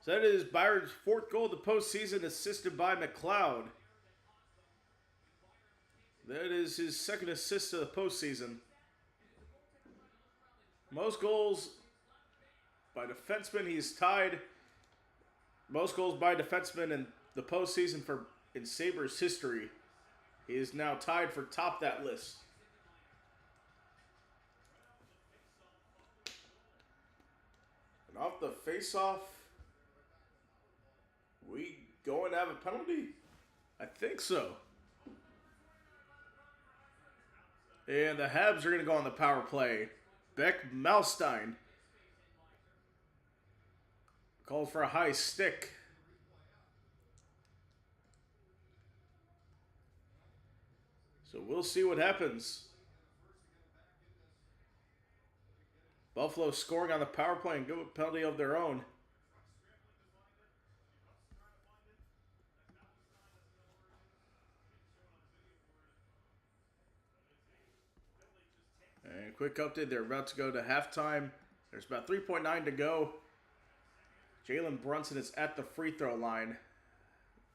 Speaker 1: So that is Byron's fourth goal of the postseason, assisted by McLeod. That is his second assist of the postseason. Most goals by defenseman, he's tied. Most goals by defenseman in the postseason in Sabres history. He is now tied for top that list. And off the face-off, we going to have a penalty? I think so. And the Habs are going to go on the power play. Beck Malstein calls for a high stick. So we'll see what happens. Buffalo scoring on the power play and go with penalty of their own. And quick update, they're about to go to halftime. There's about 3.9 to go. Jalen Brunson is at the free throw line.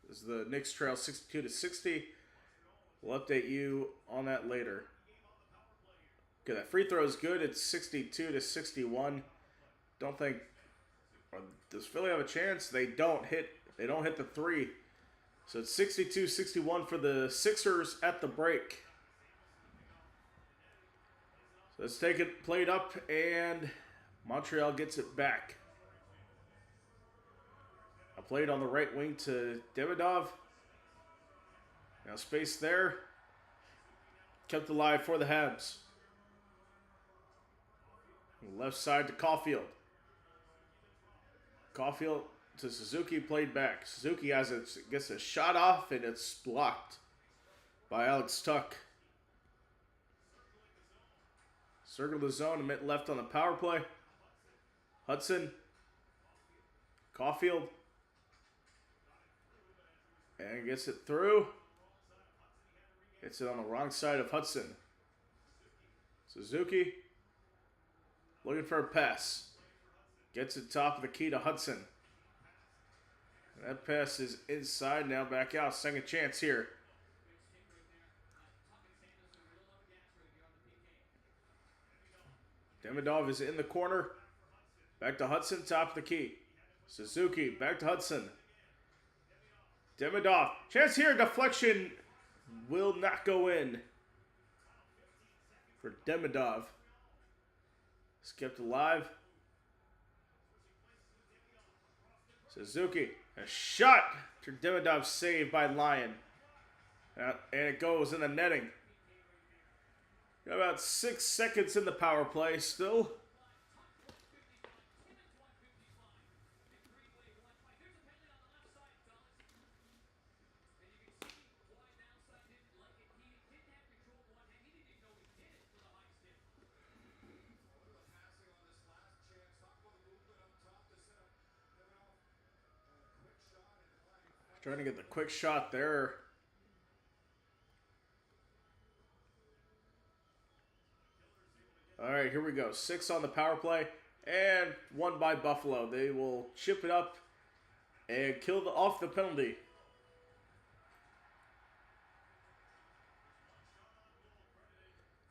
Speaker 1: This is the Knicks trail 62-60. We'll update you on that later. Okay, that free throw is good. It's 62-61. Don't think, or does Philly have a chance? They don't hit the three. So it's 62-61 for the Sixers at the break. So let's take it played up, and Montreal gets it back. I played on the right wing to Davidov. Now space there. Kept alive for the Habs. Left side to Caulfield. Caulfield to Suzuki, played back. Suzuki gets a shot off, and it's blocked by Alex Tuck. Circle the zone, left on the power play. Hudson. Caulfield. And gets it through. Hits it on the wrong side of Hudson. Suzuki. Looking for a pass. Gets it top of the key to Hudson. And that pass is inside, now back out. Second chance here. Demidov is in the corner. Back to Hudson, top of the key. Suzuki, back to Hudson. Demidov, chance here, deflection will not go in for Demidov. Kept alive. Suzuki, a shot to Demidov, saved by Lyon. And it goes in the netting. Got about 6 seconds in the power play still. Trying to get the quick shot there. All right, here we go. 6 on the power play and 1 by Buffalo. They will chip it up and kill off the penalty.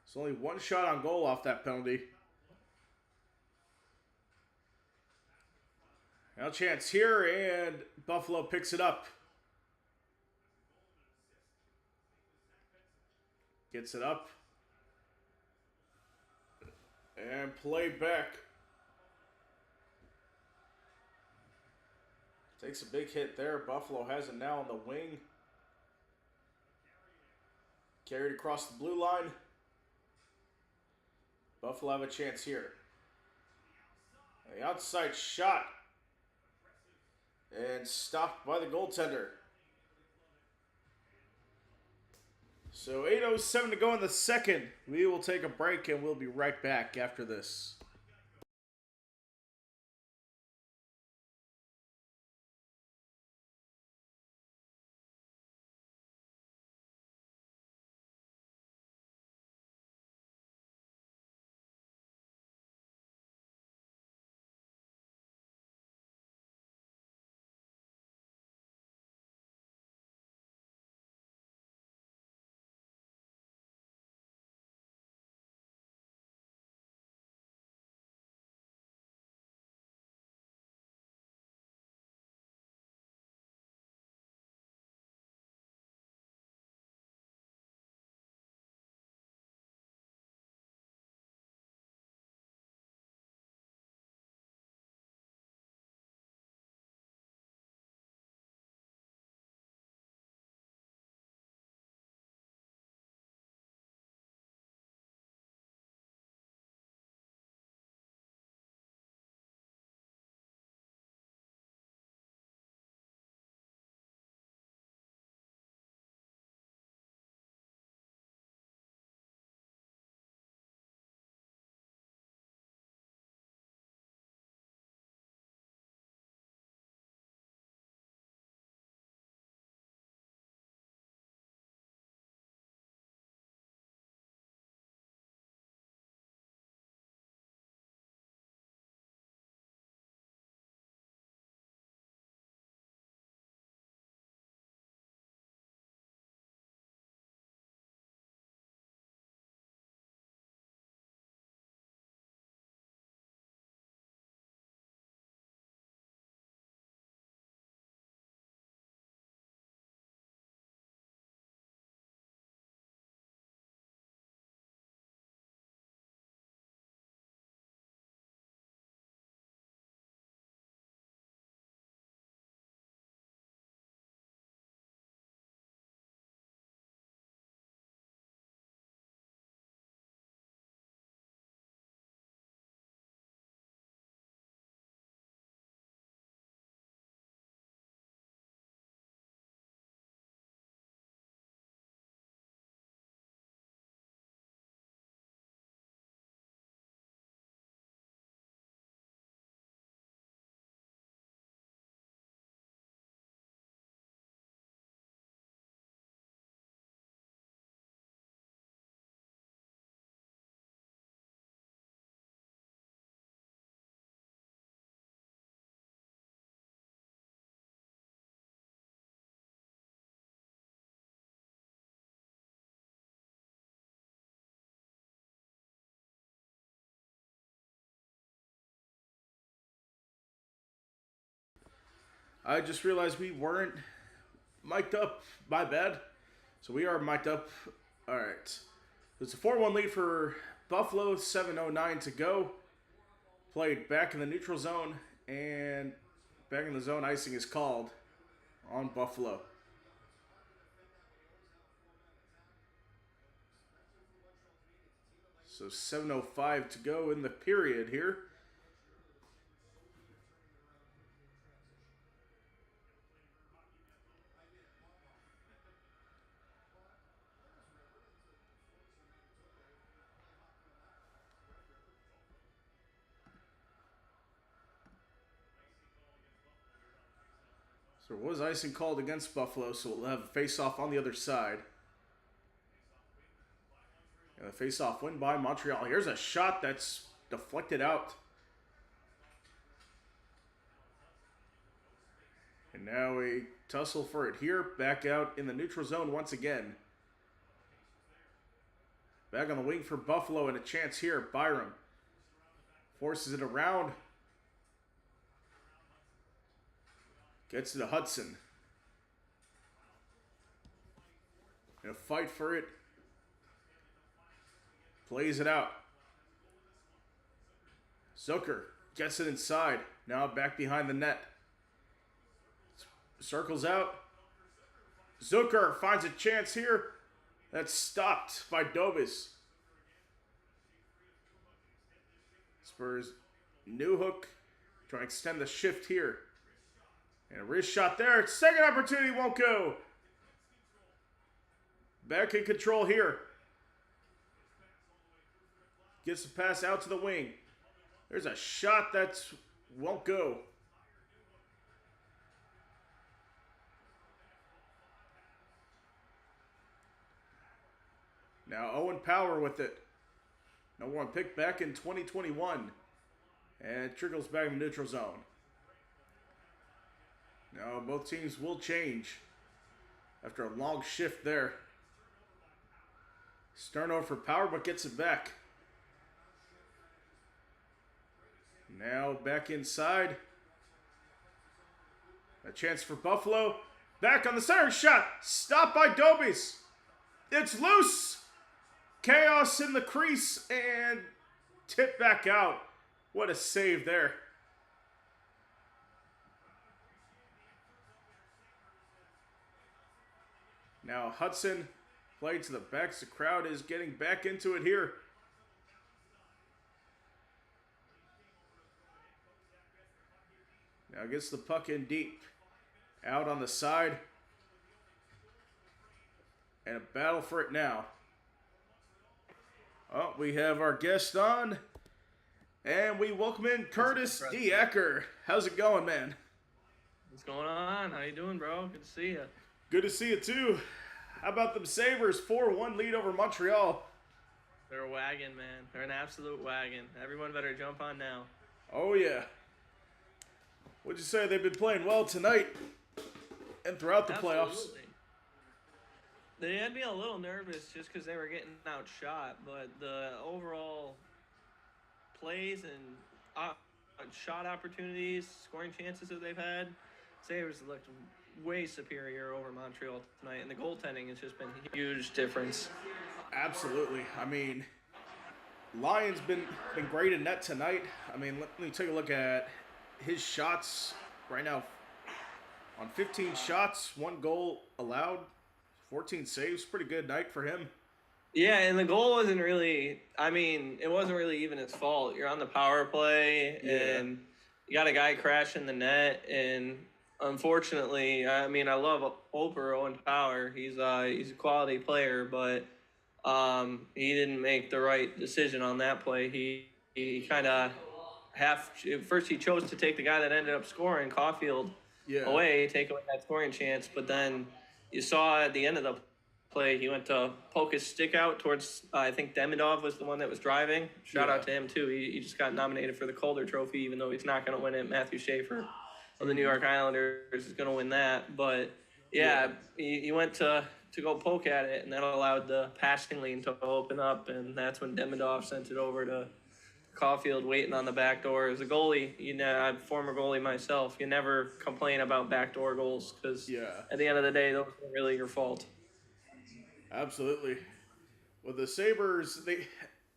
Speaker 1: It's only 1 shot on goal off that penalty. Now chance here, and Buffalo picks it up. Gets it up. And play back. Takes a big hit there. Buffalo has it now on the wing. Carried across the blue line. Buffalo have a chance here. The outside shot. And stopped by the goaltender. So 8:07 to go in the second. We will take a break and we'll be right back after this. I just realized we weren't mic'd up. My bad. So we are mic'd up. All right. It's a 4-1 lead for Buffalo. 7:09 to go. Played back in the neutral zone, and back in the zone icing is called on Buffalo. So 7:05 to go in the period here. So there was icing called against Buffalo, so we'll have a face-off on the other side. And a face-off win by Montreal. Here's a shot that's deflected out. And now a tussle for it here. Back out in the neutral zone once again. Back on the wing for Buffalo and a chance here. Byram forces it around. Gets to Hudson. In a fight for it. Plays it out. Zucker gets it inside. Now back behind the net. Circles out. Zucker finds a chance here. That's stopped by Dobis. Spurs new hook. Trying to extend the shift here. And a wrist shot there. Second opportunity won't go. Back in control here. Gets the pass out to the wing. There's a shot that won't go. Now Owen Power with it. Number 1 pick back in 2021. And it trickles back in the neutral zone. Now both teams will change after a long shift there. Sterno for Power, but gets it back. Now back inside. A chance for Buffalo. Back on the center shot. Stopped by Dobis. It's loose. Chaos in the crease and tipped back out. What a save there. Now Hudson played to the back. The crowd is getting back into it here. Now gets the puck in deep. Out on the side. And a battle for it now. Oh, we have our guest on. And we welcome in Curtis D. Ecker. How's it going, man?
Speaker 2: What's going on? How you doing, bro? Good to see you.
Speaker 1: Good to see you, too. How about them Sabres? 4-1 lead over Montreal.
Speaker 2: They're a wagon, man. They're an absolute wagon. Everyone better jump on now.
Speaker 1: Oh, yeah. What'd you say? They've been playing well tonight and throughout the playoffs.
Speaker 2: They had me a little nervous just because they were getting outshot, but the overall plays and shot opportunities, scoring chances that they've had, Sabres looked way superior over Montreal tonight, and the goaltending has just been a huge difference.
Speaker 1: Absolutely. I mean, Lyon's been great in net tonight. I mean, let me take a look at his shots right now. On 15 shots, 1 goal allowed, 14 saves. Pretty good night for him.
Speaker 2: Yeah, and the goal wasn't really, it wasn't really even his fault. You're on the power play, and you got a guy crashing the net, and unfortunately, I love Owen Power. He's a quality player, but he didn't make the right decision on that play. He kind of first he chose to take the guy that ended up scoring, Caulfield, away, take away that scoring chance, but then you saw at the end of the play, he went to poke his stick out towards, I think Demidov was the one that was driving. Shout out to him, too. He just got nominated for the Calder Trophy, even though he's not going to win it. Matthew Schaefer of the New York Islanders is going to win that. But, he went to go poke at it, and that allowed the passing lane to open up, and that's when Demidov sent it over Caulfield waiting on the back door. As a goalie, I'm a former goalie myself. You never complain about backdoor goals because
Speaker 1: Yeah,
Speaker 2: at the end of the day, those are really your fault.
Speaker 1: absolutely. Well, the Sabres, they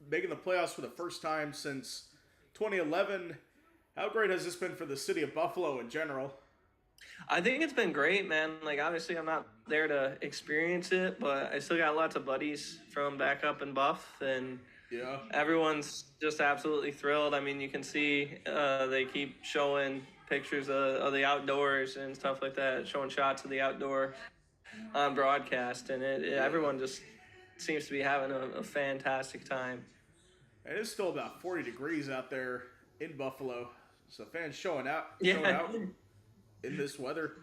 Speaker 1: making the playoffs for the first time since 2011. How great has this been for the city of Buffalo in general?
Speaker 2: I think it's been great, man. Like, obviously, I'm not there to experience it, but I still got lots of buddies from back up in Buff, and
Speaker 1: Yeah,
Speaker 2: everyone's just absolutely thrilled. I mean, you can see they keep showing pictures of the outdoors and stuff like that, showing shots of the outdoor on broadcast, and
Speaker 1: yeah.
Speaker 2: everyone just seems to be having a fantastic time.
Speaker 1: And it's still about 40 degrees out there in Buffalo. So fans showing
Speaker 2: Yeah,
Speaker 1: out in this weather.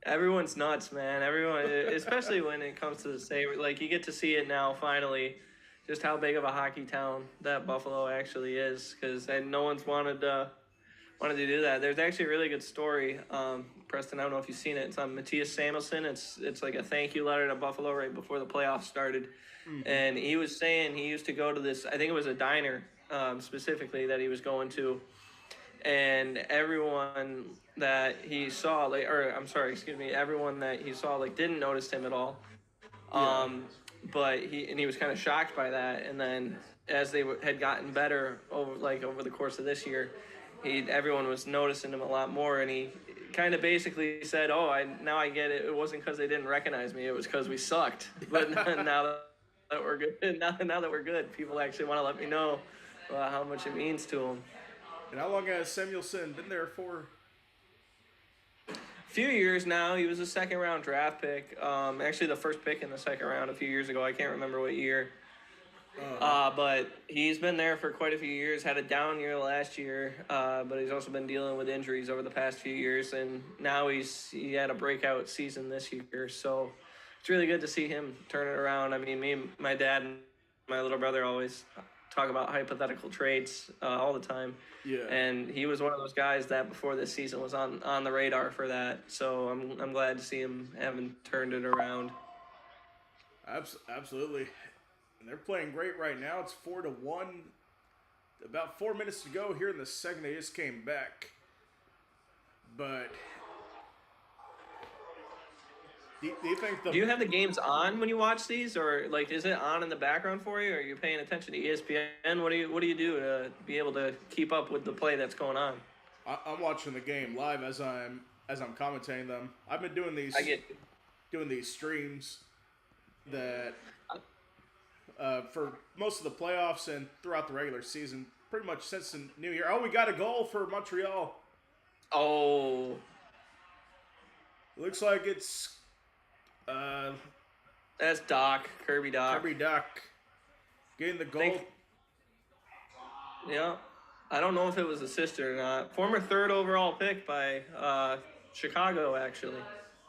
Speaker 2: everyone's nuts, man. Everyone, especially when it comes to the Sabres, like you get to see it now finally, just how big of a hockey town that Buffalo actually is. Because no one's wanted to do that. There's actually a really good story, Preston. I don't know if you've seen it. It's on Matthias Samuelson. It's like a thank you letter to Buffalo right before the playoffs started, and he was saying he used to go to this. I think it was a diner specifically that he was going to, and everyone that he saw, like, or I'm sorry, excuse me, everyone that he saw like didn't notice him at all.
Speaker 1: Yeah,
Speaker 2: Um, but he was kind of shocked by that, and then as they had gotten better over the course of this year, everyone was noticing him a lot more, and he kind of basically said, "Oh, I get it. It wasn't because they didn't recognize me. It was because we sucked. But now that we're good, now that we're good, people actually want to let me know how much it means to them."
Speaker 1: and how long has Samuelson been there for?
Speaker 2: Few years now. He was a second round draft pick. Actually, the first pick in the second round a few years ago. I can't remember what year. But he's been there for quite a few years. Had a down year last year, but he's also been dealing with injuries over the past few years, and now he had a breakout season this year. So it's really good to see him turn it around. I mean, my dad, and my little brother always talk about hypothetical trades all the time.
Speaker 1: Yeah,
Speaker 2: And he was one of those guys that before this season was on the radar for that. So I'm glad to see him having turned it around.
Speaker 1: absolutely. And they're playing great right now. It's 4-1. About 4 minutes to go here in the second. They just came back. But do you think
Speaker 2: Do you have the games on when you watch these, or like is it on in the background for you, or are you paying attention to ESPN? What do you do to be able to keep up with the play that's going on?
Speaker 1: I'm watching the game live as I'm commentating them. I've been
Speaker 2: I get
Speaker 1: doing these streams that for most of the playoffs and throughout the regular season, pretty much since the new year. Oh, we got a goal for Montreal.
Speaker 2: oh
Speaker 1: Looks like it's
Speaker 2: that's Kirby Doc.
Speaker 1: Kirby Duck getting the goal.
Speaker 2: Yeah, I don't know if it was a sister or not. Former third overall pick by Chicago, actually.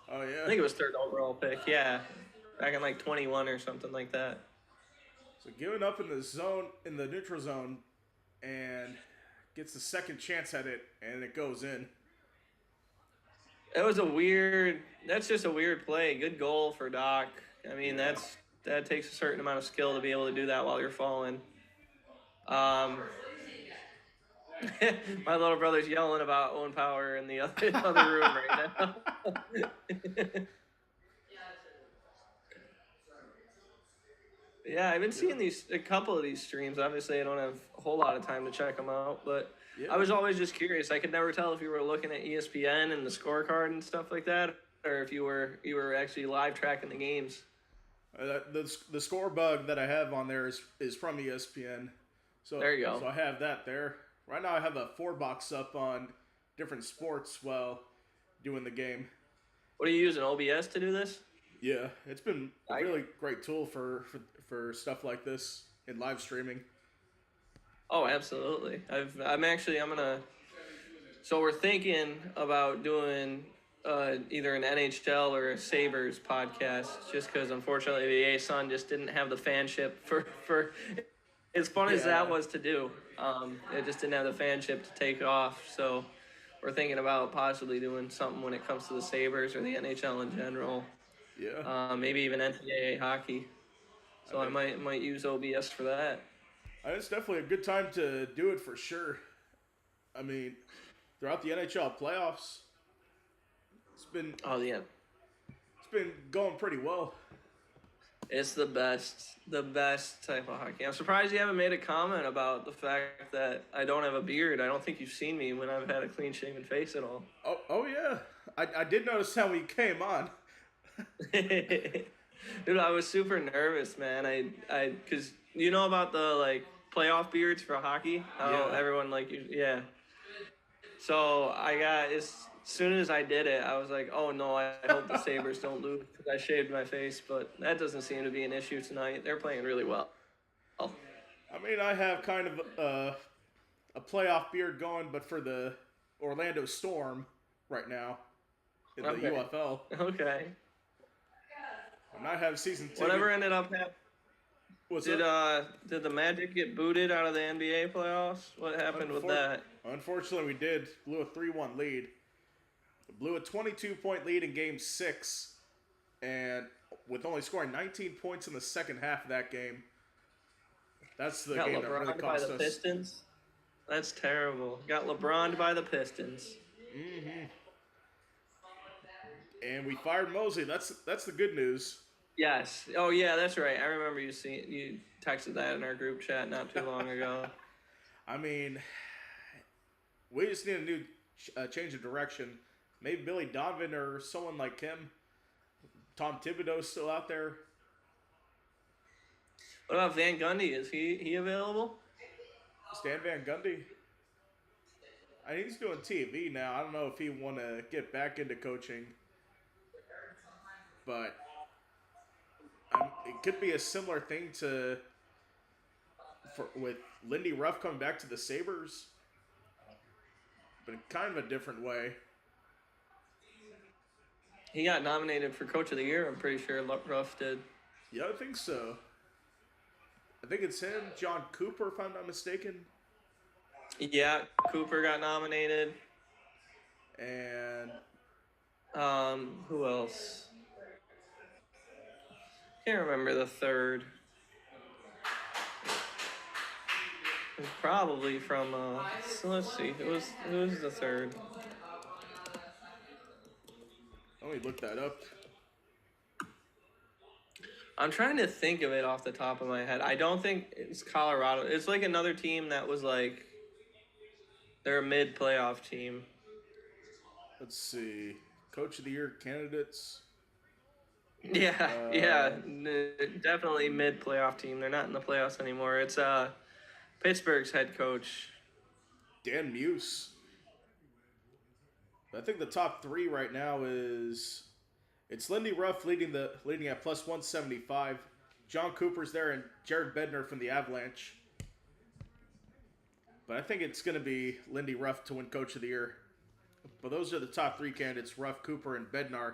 Speaker 1: Oh
Speaker 2: I
Speaker 1: yeah.
Speaker 2: think it was third overall pick. Yeah, back in like 21 or something like that.
Speaker 1: So giving up in the zone, in the neutral zone, and gets the second chance at it, and it goes in.
Speaker 2: That's just a weird play. Good goal for Doc. I mean,
Speaker 1: Yeah.
Speaker 2: that takes a certain amount of skill to be able to do that while you're falling. Um, my little brother's yelling about Owen Power in the other room right now. Yeah, I've been seeing a couple of these streams. Obviously, I don't have a whole lot of time to check them out, but
Speaker 1: Yeah.
Speaker 2: I was always just curious. I could never tell if you were looking at ESPN and the scorecard and stuff like that, or if you were actually live tracking the games.
Speaker 1: The score bug that I have on there is from ESPN. So
Speaker 2: There you go.
Speaker 1: So I have that there. Right now I have a 4 box up on different sports while doing the game.
Speaker 2: What are you using, OBS to do this?
Speaker 1: Yeah, it's been a
Speaker 2: I-
Speaker 1: really great tool for stuff like this in live streaming.
Speaker 2: Oh, absolutely. I'm gonna. So we're thinking about doing either an NHL or a Sabres podcast, just because unfortunately the ASUN just didn't have the fanship for as fun as that
Speaker 1: Yeah.
Speaker 2: was to do. It just didn't have the fanship to take off. So we're thinking about possibly doing something when it comes to the Sabres or the NHL in general.
Speaker 1: Yeah,
Speaker 2: Maybe even NCAA hockey. So I might use OBS for that.
Speaker 1: It's definitely a good time to do it for sure. I mean, throughout the NHL playoffs, it's been
Speaker 2: Oh yeah,
Speaker 1: it's been going pretty well.
Speaker 2: it's the best type of hockey. I'm surprised you haven't made a comment about the fact that I don't have a beard. I don't think you've seen me when I've had a clean shaven face at all.
Speaker 1: Oh yeah, I did notice how he came on.
Speaker 2: Dude, I was super nervous, man. Cause you know about the like playoff beards for hockey? How
Speaker 1: Yeah.
Speaker 2: everyone yeah. So as soon as I did it, I was like, oh no, I hope the Sabres don't lose because I shaved my face. But that doesn't seem to be an issue tonight. They're playing really well.
Speaker 1: I mean, I have kind of a playoff beard going, but for the Orlando Storm right now in the
Speaker 2: Okay.
Speaker 1: UFL.
Speaker 2: Okay.
Speaker 1: And I have season ticket.
Speaker 2: Whatever ended up happening.
Speaker 1: What's
Speaker 2: Did
Speaker 1: up?
Speaker 2: did the Magic get booted out of the NBA playoffs? What happened with that?
Speaker 1: Unfortunately, we did. Blew a 3-1 lead. Blew a 22-point lead in Game 6. And with only scoring 19 points in the second half of that game. That's the
Speaker 2: Got
Speaker 1: game that really
Speaker 2: LeBroned by
Speaker 1: cost
Speaker 2: the
Speaker 1: us.
Speaker 2: Pistons. That's terrible. Got LeBroned by the Pistons.
Speaker 1: Mm-hmm. And we fired Mosley. That's the good news.
Speaker 2: Yes. Oh yeah, that's right. I remember you texted that in our group chat not too long ago.
Speaker 1: I mean, we just need a new change of direction. Maybe Billy Donovan or someone like him. Tom Thibodeau's still out there.
Speaker 2: What about Van Gundy? Is he available?
Speaker 1: Stan Van Gundy. I think he's doing TV now. I don't know if he want to get back into coaching. But it could be a similar thing with Lindy Ruff coming back to the Sabres. But in kind of a different way.
Speaker 2: He got nominated for Coach of the Year. I'm pretty sure Ruff did.
Speaker 1: Yeah, I think so. I think it's him, John Cooper, if I'm not mistaken.
Speaker 2: Yeah, Cooper got nominated.
Speaker 1: And
Speaker 2: who else? Can't remember the third. It's probably from so let's see. Who was the third?
Speaker 1: let me look that up.
Speaker 2: I'm trying to think of it off the top of my head. I don't think it's Colorado. It's like another team that was like they're a mid-playoff team.
Speaker 1: Let's see. Coach of the Year candidates.
Speaker 2: Yeah, definitely mid-playoff team. They're not in the playoffs anymore. It's Pittsburgh's head coach.
Speaker 1: Dan Muse. I think the top three right now it's Lindy Ruff leading at plus 175. John Cooper's there and Jared Bednar from the Avalanche. But I think it's going to be Lindy Ruff to win Coach of the Year. But those are the top three candidates: Ruff, Cooper, and Bednar.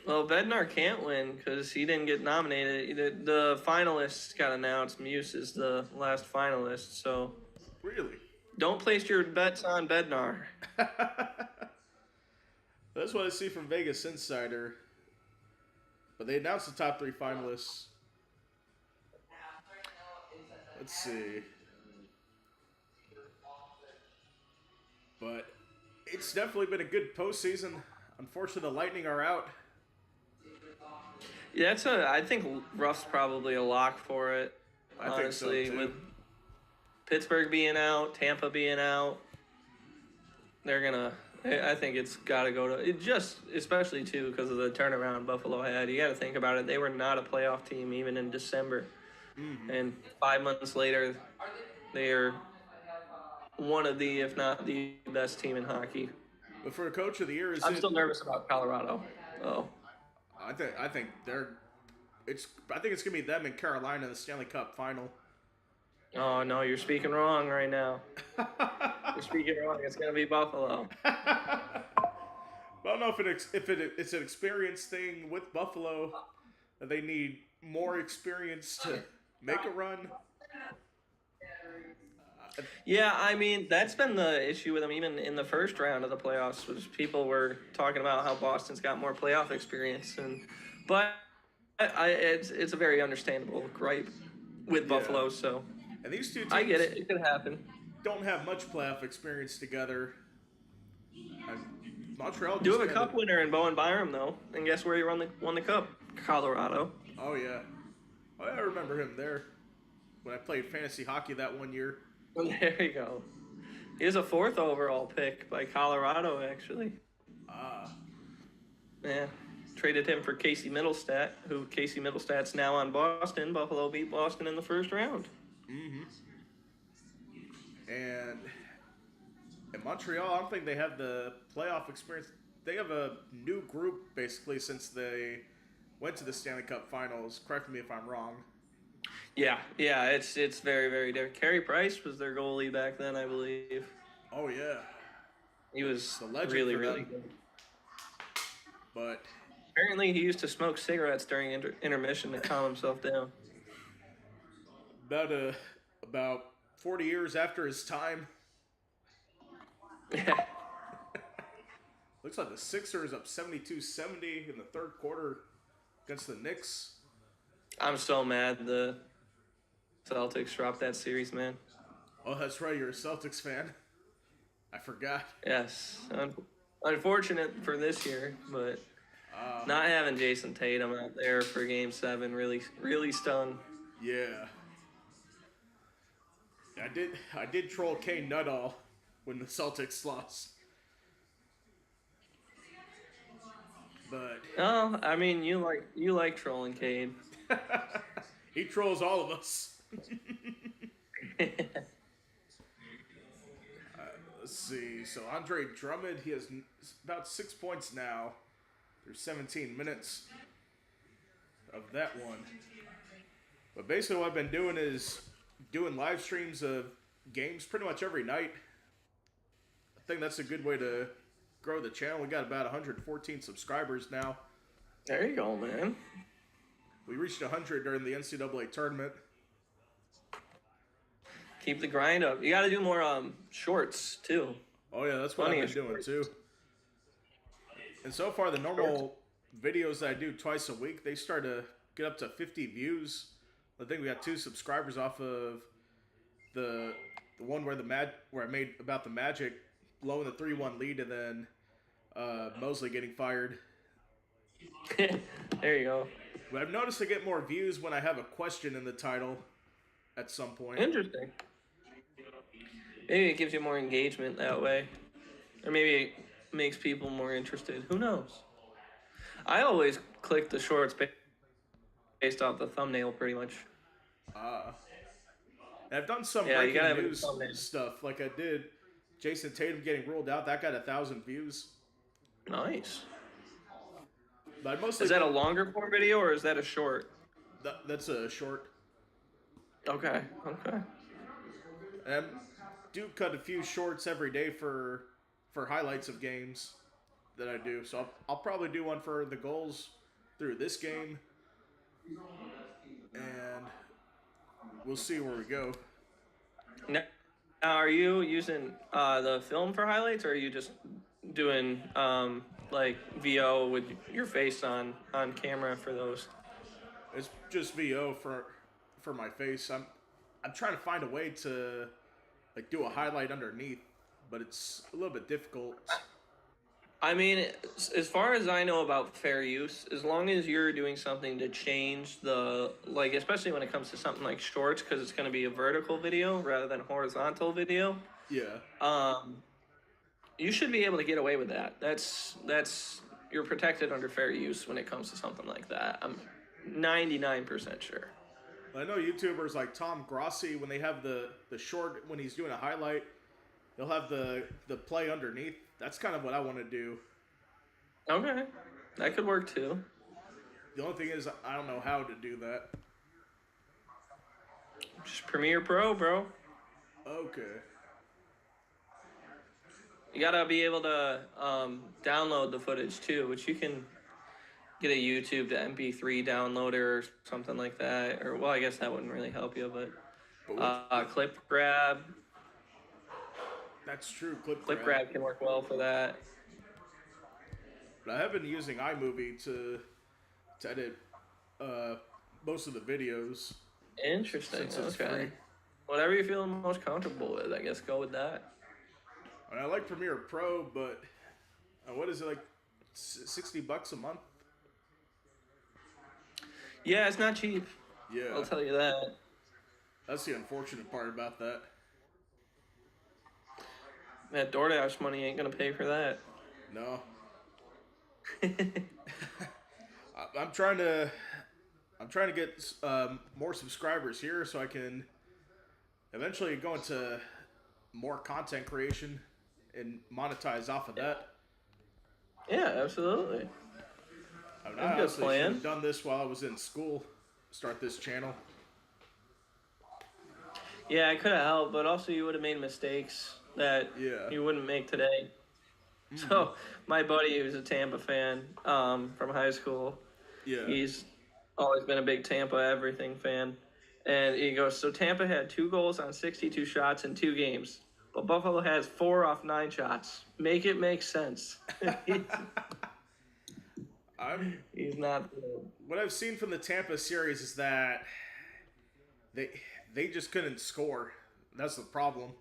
Speaker 2: Well, Bednar can't win because he didn't get nominated. The finalists got announced. Muse is the last finalist, so
Speaker 1: Really?
Speaker 2: don't place your bets on Bednar.
Speaker 1: That's what I see from Vegas Insider. But they announced the top three finalists. Let's see. But it's definitely been a good postseason. Unfortunately, the Lightning are out.
Speaker 2: Yeah, I think Ruff's probably a lock for it.
Speaker 1: I think so, too.
Speaker 2: With Pittsburgh being out, Tampa being out, I think it's got to go to it. Especially too because of the turnaround Buffalo had. You got to think about it. They were not a playoff team even in December, and 5 months later, they are one of the, if not the best team in hockey.
Speaker 1: But for a Coach of the Year,
Speaker 2: I'm still nervous about Colorado. Oh.
Speaker 1: I think it's gonna be them and Carolina in the Stanley Cup final.
Speaker 2: Oh no, you're speaking wrong right now. You're speaking wrong. It's gonna be Buffalo.
Speaker 1: I don't know if it's an experience thing with Buffalo that they need more experience to make a run.
Speaker 2: Yeah, I mean that's been the issue with them. Even in the first round of the playoffs, was people were talking about how Boston's got more playoff experience, but it's a very understandable gripe. with
Speaker 1: Yeah.
Speaker 2: Buffalo. So
Speaker 1: And these two
Speaker 2: I get
Speaker 1: teams
Speaker 2: it. It could happen.
Speaker 1: don't have much playoff experience together. And Montreal
Speaker 2: Do
Speaker 1: just
Speaker 2: have a
Speaker 1: kind of.
Speaker 2: cup winner in Bowen Byram though, and guess where he won the cup? Colorado.
Speaker 1: Oh yeah. Oh, yeah, I remember him there when I played fantasy hockey that one year.
Speaker 2: There you go. He was a 4th overall pick by Colorado, actually.
Speaker 1: Ah.
Speaker 2: Yeah. Traded him for Casey Middlestat, who Casey Middlestat's now on Boston. Buffalo beat Boston in the first round.
Speaker 1: Mm-hmm. And in Montreal, I don't think they have the playoff experience. They have a new group basically since they went to the Stanley Cup Finals. Correct me if I'm wrong.
Speaker 2: Yeah, it's very, very different. Carey Price was their goalie back then, I believe.
Speaker 1: Oh yeah,
Speaker 2: He was
Speaker 1: the legend
Speaker 2: really,
Speaker 1: for
Speaker 2: really
Speaker 1: them.
Speaker 2: good.
Speaker 1: But
Speaker 2: Apparently, he used to smoke cigarettes during intermission to calm himself down.
Speaker 1: about 40 years after his time,
Speaker 2: Yeah.
Speaker 1: looks like the Sixers up 72-70 in the third quarter against the Knicks.
Speaker 2: I'm so mad the Celtics dropped that series, man.
Speaker 1: Oh, that's right, you're a Celtics fan. I forgot.
Speaker 2: Yes. Unfortunate for this year, but not having Jason Tatum out there for Game 7 really, really stung.
Speaker 1: Yeah. I did troll Kane Nuttall when the Celtics lost. But
Speaker 2: Oh, I mean, you like trolling Cade.
Speaker 1: he trolls all of us. Let's see. So Andre Drummond, he has about 6 points now. There's 17 minutes of that one. But basically what I've been doing is doing live streams of games pretty much every night. I think that's a good way to grow the channel. We got about 114 subscribers now.
Speaker 2: There you go, man.
Speaker 1: We reached 100 during the NCAA tournament.
Speaker 2: Keep the grind up. You got to do more shorts too.
Speaker 1: Oh yeah, that's what
Speaker 2: Plenty
Speaker 1: I've been
Speaker 2: of
Speaker 1: doing too. And so far, the normal videos that I do twice a week, they start to get up to 50 views. I think we got 2 subscribers off of the one where where I made about the Magic blowing the 3-1 lead, and then Mosley getting fired.
Speaker 2: There you go.
Speaker 1: But I've noticed I get more views when I have a question in the title at some point.
Speaker 2: Interesting. Maybe it gives you more engagement that way. Or maybe it makes people more interested. Who knows? I always click the shorts based off the thumbnail pretty much.
Speaker 1: And I've done some
Speaker 2: Yeah, you
Speaker 1: breaking
Speaker 2: gotta have a
Speaker 1: news
Speaker 2: thumbnail.
Speaker 1: stuff. Like I did Jason Tatum getting ruled out. That got 1,000 views.
Speaker 2: Nice.
Speaker 1: But I mostly
Speaker 2: Is that a longer form video or is that a short?
Speaker 1: that's a short.
Speaker 2: Okay.
Speaker 1: And I do cut a few shorts every day for highlights of games that I do. So I'll probably do one for the goals through this game. And we'll see where we go.
Speaker 2: Now, are you using the film for highlights, or are you just doing like VO with your face on camera for those?
Speaker 1: It's just VO for my face. I'm trying to find a way to like do a highlight underneath, but it's a little bit difficult.
Speaker 2: I mean, as far as I know about fair use, as long as you're doing something to change the, like, especially when it comes to something like shorts, because it's going to be a vertical video rather than horizontal video.
Speaker 1: Yeah.
Speaker 2: You should be able to get away with that. You're protected under fair use when it comes to something like that. I'm 99% sure.
Speaker 1: I know YouTubers like Tom Grossi, when they have the short, when he's doing a highlight, they'll have the play underneath. That's kind of what I want to do.
Speaker 2: Okay. That could work too.
Speaker 1: The only thing is, I don't know how to do that.
Speaker 2: Just Premiere Pro, bro.
Speaker 1: Okay.
Speaker 2: You gotta be able to download the footage too, which you can get a YouTube to MP3 downloader or something like that. Or, well, I guess that wouldn't really help you, but Clip Grab.
Speaker 1: That's true. Clip
Speaker 2: Grab can work well for that.
Speaker 1: But I have been using iMovie to edit most of the videos.
Speaker 2: Interesting.
Speaker 1: since it's
Speaker 2: Okay.
Speaker 1: free.
Speaker 2: Whatever you feel most comfortable with, I guess go with that.
Speaker 1: And I like Premiere Pro, but what is it like, $60 a month?
Speaker 2: Yeah, it's not cheap.
Speaker 1: Yeah,
Speaker 2: I'll tell you that.
Speaker 1: that's the unfortunate part about that.
Speaker 2: That DoorDash money ain't gonna pay for that.
Speaker 1: No, I'm trying to get more subscribers here so I can eventually go into more content creation and monetize off of that.
Speaker 2: Yeah, absolutely.
Speaker 1: I mean,
Speaker 2: That's
Speaker 1: I
Speaker 2: a good
Speaker 1: honestly should
Speaker 2: plan.
Speaker 1: have done this while I was in school. Start this channel.
Speaker 2: Yeah, I could have helped, but also you would have made mistakes that
Speaker 1: Yeah.
Speaker 2: you wouldn't make today. So my buddy, who's a Tampa fan from high school,
Speaker 1: Yeah.
Speaker 2: he's always been a big Tampa everything fan, and he goes, so Tampa had 2 goals on 62 shots in 2 games, but Buffalo has 4 off 9 shots. Make it make sense. He's not.
Speaker 1: What I've seen from the Tampa series is that they just couldn't score. That's the problem.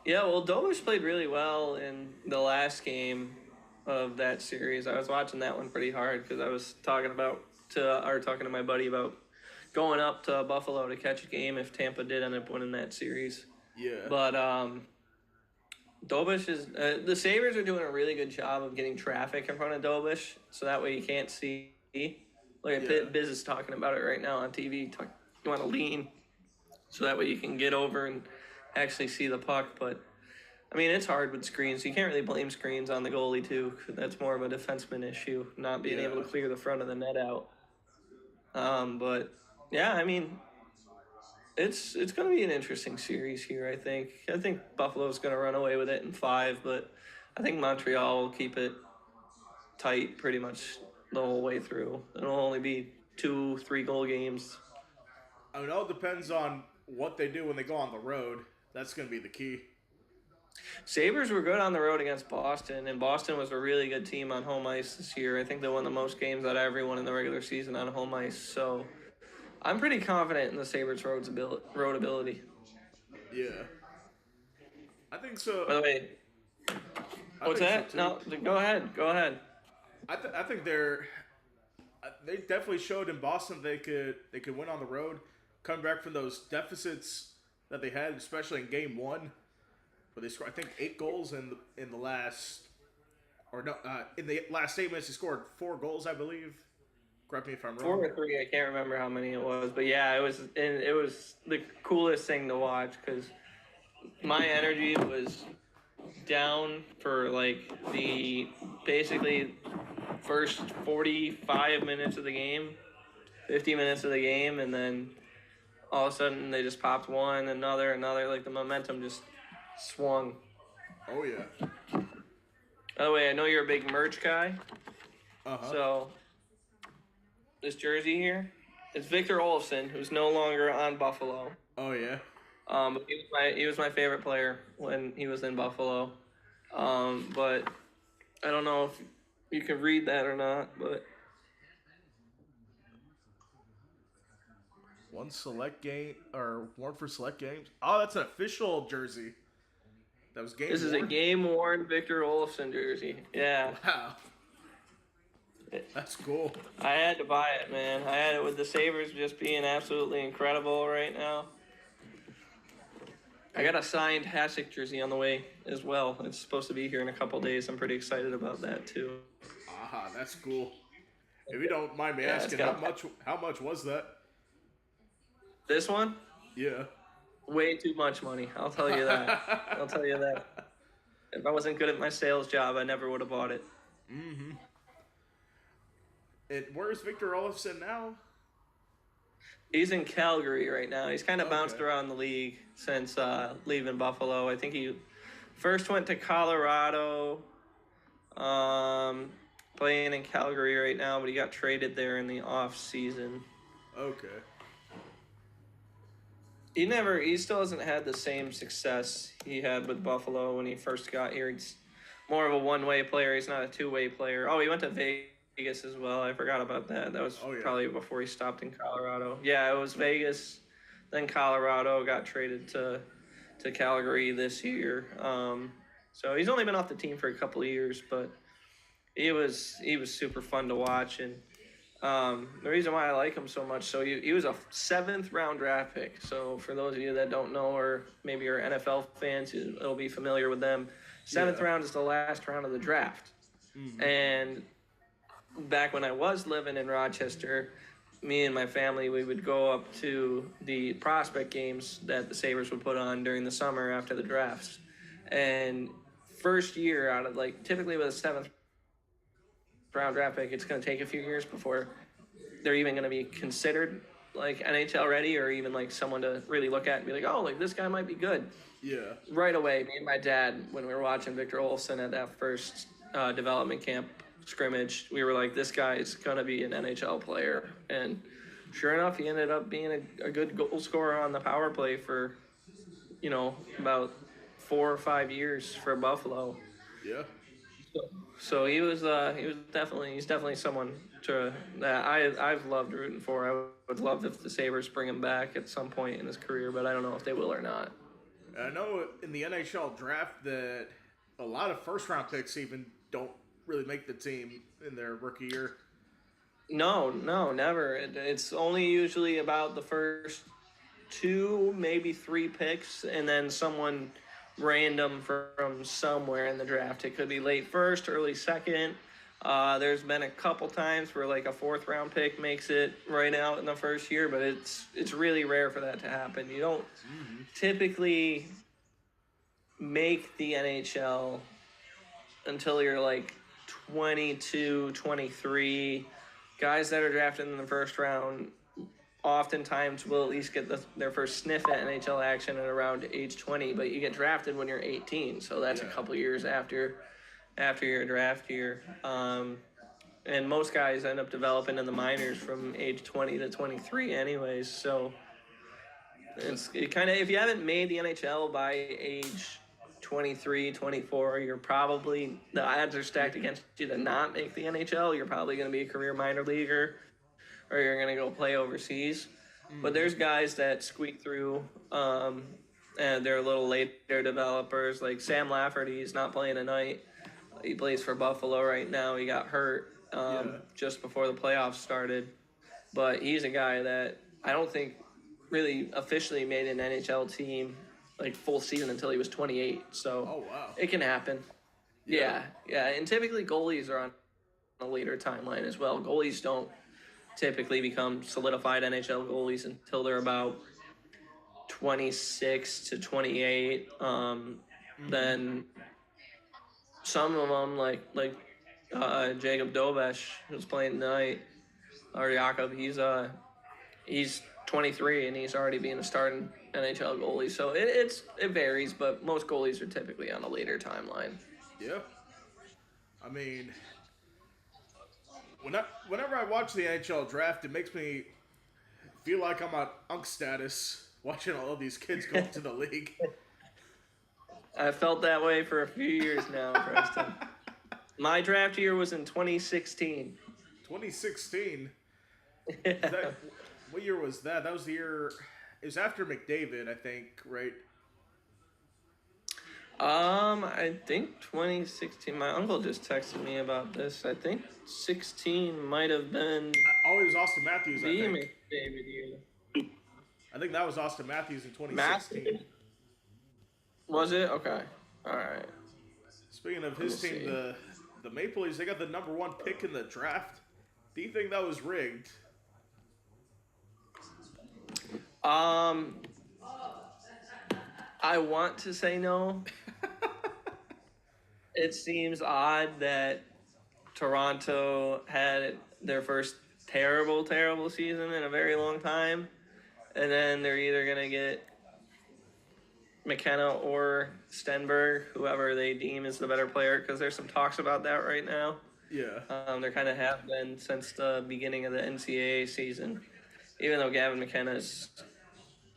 Speaker 2: Yeah, well, Dobish played really well in the last game of that series. I was watching that one pretty hard because I was talking to my buddy about going up to Buffalo to catch a game if Tampa did end up winning that series.
Speaker 1: Yeah.
Speaker 2: But Dobish is the Sabres are doing a really good job of getting traffic in front of Dobish, so that way you can't see. Like
Speaker 1: Yeah.
Speaker 2: Biz is talking about it right now on TV. You want to lean, so that way you can get over and actually see the puck. But I mean, it's hard with screens. You can't really blame screens on the goalie too. That's more of a defenseman issue, not being able to clear the front of the net out. But yeah, I mean, it's going to be an interesting series here. I think Buffalo's going to run away with it in 5, but I think Montreal will keep it tight pretty much the whole way through. It'll only be 2-3 goal games.
Speaker 1: I mean, it all depends on what they do when they go on the road. That's going to be the key.
Speaker 2: Sabres were good on the road against Boston, and Boston was a really good team on home ice this year. I think they won the most games out of everyone in the regular season on home ice. So I'm pretty confident in the Sabres road ability.
Speaker 1: Yeah. I think so.
Speaker 2: By the way, what's that?
Speaker 1: So
Speaker 2: No, go ahead.
Speaker 1: I think they definitely showed in Boston they could win on the road, come back from those deficits that they had, especially in Game 1, where they scored I think 8 goals in the last, or no, in the last 8 minutes they scored 4 goals, I believe. Correct me if I'm wrong.
Speaker 2: 4 or 3, I can't remember how many it was, but yeah, it was the coolest thing to watch because my energy was down for like the basically first 45 minutes of the game, 50 minutes of the game, and then all of a sudden they just popped one, another, like the momentum just swung.
Speaker 1: Oh yeah.
Speaker 2: By the way, I know you're a big merch guy,
Speaker 1: Uh-huh.
Speaker 2: so this jersey here, it's Victor Olofsson, who's no longer on Buffalo.
Speaker 1: Oh yeah.
Speaker 2: But he was my favorite player when he was in Buffalo. But I don't know if you can read that or not, but
Speaker 1: One select game or one for select games. Oh, that's an official jersey. That was game.
Speaker 2: this is a game-worn Victor Olofsson jersey. Yeah.
Speaker 1: Wow. That's cool.
Speaker 2: I had to buy it, man. I had it with the Sabres just being absolutely incredible right now. I got a signed Hasek jersey on the way as well. It's supposed to be here in a couple days. I'm pretty excited about that too.
Speaker 1: Aha, that's cool. If you don't mind me
Speaker 2: Yeah, it's
Speaker 1: asking,
Speaker 2: got-
Speaker 1: how much was that?
Speaker 2: This one,
Speaker 1: Yeah.
Speaker 2: way too much money. I'll tell you that. I'll tell you that. If I wasn't good at my sales job, I never would have bought it.
Speaker 1: Mm-hmm. And where's Victor Olofsson now?
Speaker 2: He's in Calgary right now. He's kind of bounced
Speaker 1: Okay.
Speaker 2: around the league since leaving Buffalo. I think he first went to Colorado, playing in Calgary right now, but he got traded there in the off season.
Speaker 1: Okay.
Speaker 2: He still hasn't had the same success he had with Buffalo when he first got here. He's more of a one-way player. He's not a two-way player. Oh, he went to Vegas Vegas as well. I forgot about that. That was
Speaker 1: Oh yeah.
Speaker 2: probably before he stopped in Colorado. Yeah, it was Vegas, then Colorado. Got traded to Calgary this year. So he's only been off the team for a couple of years, but he was super fun to watch. And the reason why I like him so much, so he was a 7th-round draft pick. So for those of you that don't know, or maybe are NFL fans, it'll be familiar with them. 7th round is the last round of the draft. And back when I was living in Rochester, me and my family, we would go up to the prospect games that the Sabres would put on during the summer after the drafts. And first year out of, like, typically with a 7th-round draft pick, it's going to take a few years before they're even going to be considered like NHL ready, or even like someone to really look at and be like, oh, like this guy might be good.
Speaker 1: Yeah.
Speaker 2: Right away, me and my dad, when we were watching Victor Olsen at that first development camp scrimmage, we were like, this guy is going to be an NHL player. And sure enough, he ended up being a good goal scorer on the power play for, about 4 or 5 years for Buffalo.
Speaker 1: Yeah.
Speaker 2: So he's definitely someone that I've loved rooting for. I would love if the Sabres bring him back at some point in his career, but I don't know if they will or not.
Speaker 1: I know in the NHL draft that a lot of first-round picks even don't really make the team in their rookie year.
Speaker 2: No, never. It's only usually about the first 2, maybe 3 picks, and then someone random from somewhere in the draft. It could be late first, early second. There's been a couple times where like a 4th-round pick makes it right out in the first year, but it's really rare for that to happen. You don't typically make the NHL until you're like 22, 23. Guys that are drafted in the first round oftentimes will at least get their first sniff at NHL action at around age 20, but you get drafted when you're 18, so that's a couple years after your draft year. And most guys end up developing in the minors from age 20 to 23 anyways, so it kind of, if you haven't made the NHL by age 23, 24, you're probably, the odds are stacked against you to not make the NHL. You're probably going to be a career minor leaguer, or you're going to go play overseas. But there's guys that squeak through, and they're a little later developers. Like Sam Lafferty, he's not playing tonight. He plays for Buffalo right now. He got hurt just before the playoffs started. But he's a guy that I don't think really officially made an NHL team like full season until he was 28. So it can happen. Yeah. And typically goalies are on a later timeline as well. Goalies don't typically become solidified NHL goalies until they're about 26 to 28. Then some of them, like Jacob Dobesh, who's playing tonight, or Jakob, he's 23 and he's already being a starting NHL goalie. So it varies, but most goalies are typically on a later timeline.
Speaker 1: Yeah. I mean, whenever I watch the NHL draft, it makes me feel like I'm on unk status watching all of these kids go into the league.
Speaker 2: I felt that way for a few years now, Preston. My draft year was in 2016.
Speaker 1: 2016? What year was that? That was the year... It was after McDavid, I think, right?
Speaker 2: I think 2016. My uncle just texted me about this. I think 16 might have been...
Speaker 1: Oh, it was Austin Matthews, I think.
Speaker 2: McDavid year.
Speaker 1: I think that was Austin Matthews in 2016.
Speaker 2: Was it? Okay. All right.
Speaker 1: Speaking of his team, the Maple Leafs, they got the number 1 pick in the draft. Do you think that was rigged?
Speaker 2: I want to say no. It seems odd that Toronto had their first terrible season in a very long time, and then they're either going to get McKenna or Stenberg, whoever they deem is the better player, because there's some talks about that right now.
Speaker 1: Yeah.
Speaker 2: There kind of have been since the beginning of the NCAA season. Even though Gavin McKenna's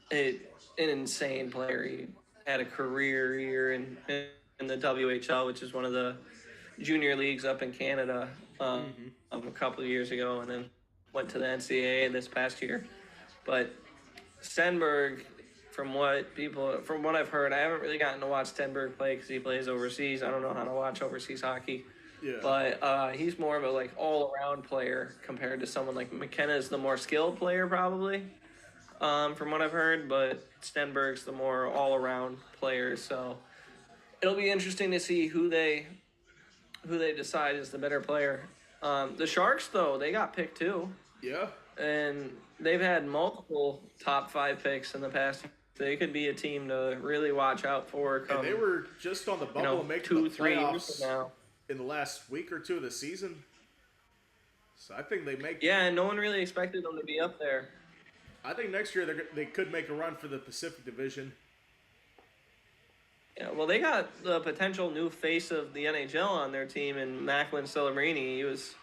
Speaker 2: an insane player, he had a career year in the WHL, which is one of the junior leagues up in Canada, a couple of years ago, and then went to the NCAA this past year. But Stenberg, from what I've heard, I haven't really gotten to watch Stenberg play because he plays overseas. I don't know how to watch overseas hockey.
Speaker 1: Yeah.
Speaker 2: But he's more of a all-around player compared to someone like McKenna is the more skilled player probably, from what I've heard. But Stenberg's the more all-around player. So it'll be interesting to see who they decide is the better player. The Sharks, though, they got picked too.
Speaker 1: Yeah.
Speaker 2: And they've had multiple top 5 picks in the past. They could be a team to really watch out for.
Speaker 1: And they were just on the bubble of making the
Speaker 2: 2-3
Speaker 1: playoffs
Speaker 2: years from now.
Speaker 1: In the last week or two of the season. So I think they make...
Speaker 2: Yeah, and no one really expected them to be up there.
Speaker 1: I think next year they could make a run for the Pacific Division.
Speaker 2: Yeah, well, they got the potential new face of the NHL on their team in Macklin Celebrini. He was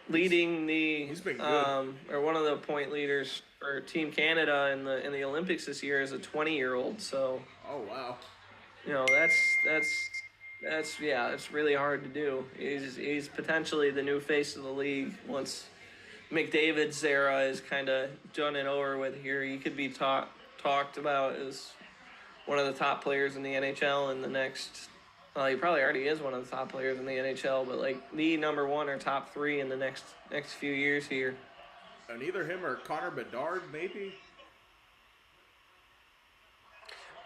Speaker 2: leading
Speaker 1: He's been good.
Speaker 2: or one of the point leaders for Team Canada in the Olympics this year as a 20-year-old. So,
Speaker 1: oh wow,
Speaker 2: it's really hard to do. He's potentially the new face of the league once McDavid's era is kind of done and over with here. He could be talked about as one of the top players in the NHL in the next. Well, he probably already is one of the top players in the NHL, but the number 1 or top 3 in the next few years here.
Speaker 1: And either him or Connor Bedard, maybe.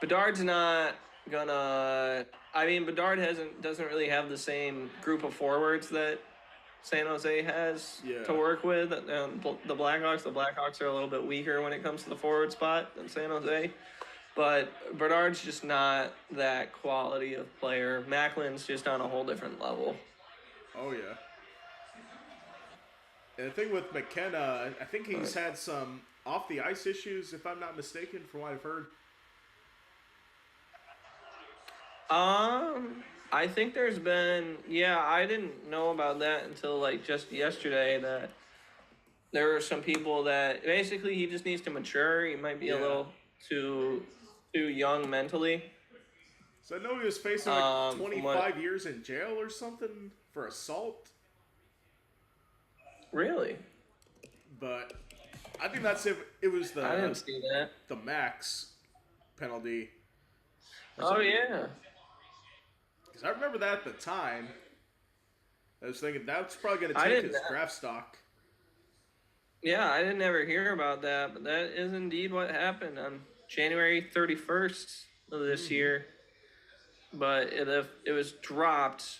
Speaker 2: Bedard's not gonna. I mean, Bedard doesn't really have the same group of forwards that San Jose has to work with. The Blackhawks are a little bit weaker when it comes to the forward spot than San Jose. But Bedard's just not that quality of player. Macklin's just on a whole different level.
Speaker 1: Oh, yeah. And the thing with McKenna, I think he's had some off-the-ice issues, if I'm not mistaken, from what I've heard.
Speaker 2: I think there's been... Yeah, I didn't know about that until, just yesterday, that there were some people that... Basically, he just needs to mature. He might be a little too young mentally.
Speaker 1: So I know he was facing 25 years in jail or something for assault.
Speaker 2: Really?
Speaker 1: But I think that's if it was
Speaker 2: I didn't see that.
Speaker 1: The max penalty.
Speaker 2: Oh yeah.
Speaker 1: Because I remember that at the time. I was thinking that's probably going to take his draft stock.
Speaker 2: Yeah, I didn't ever hear about that, but that is indeed what happened on January 31st of this year. But it was dropped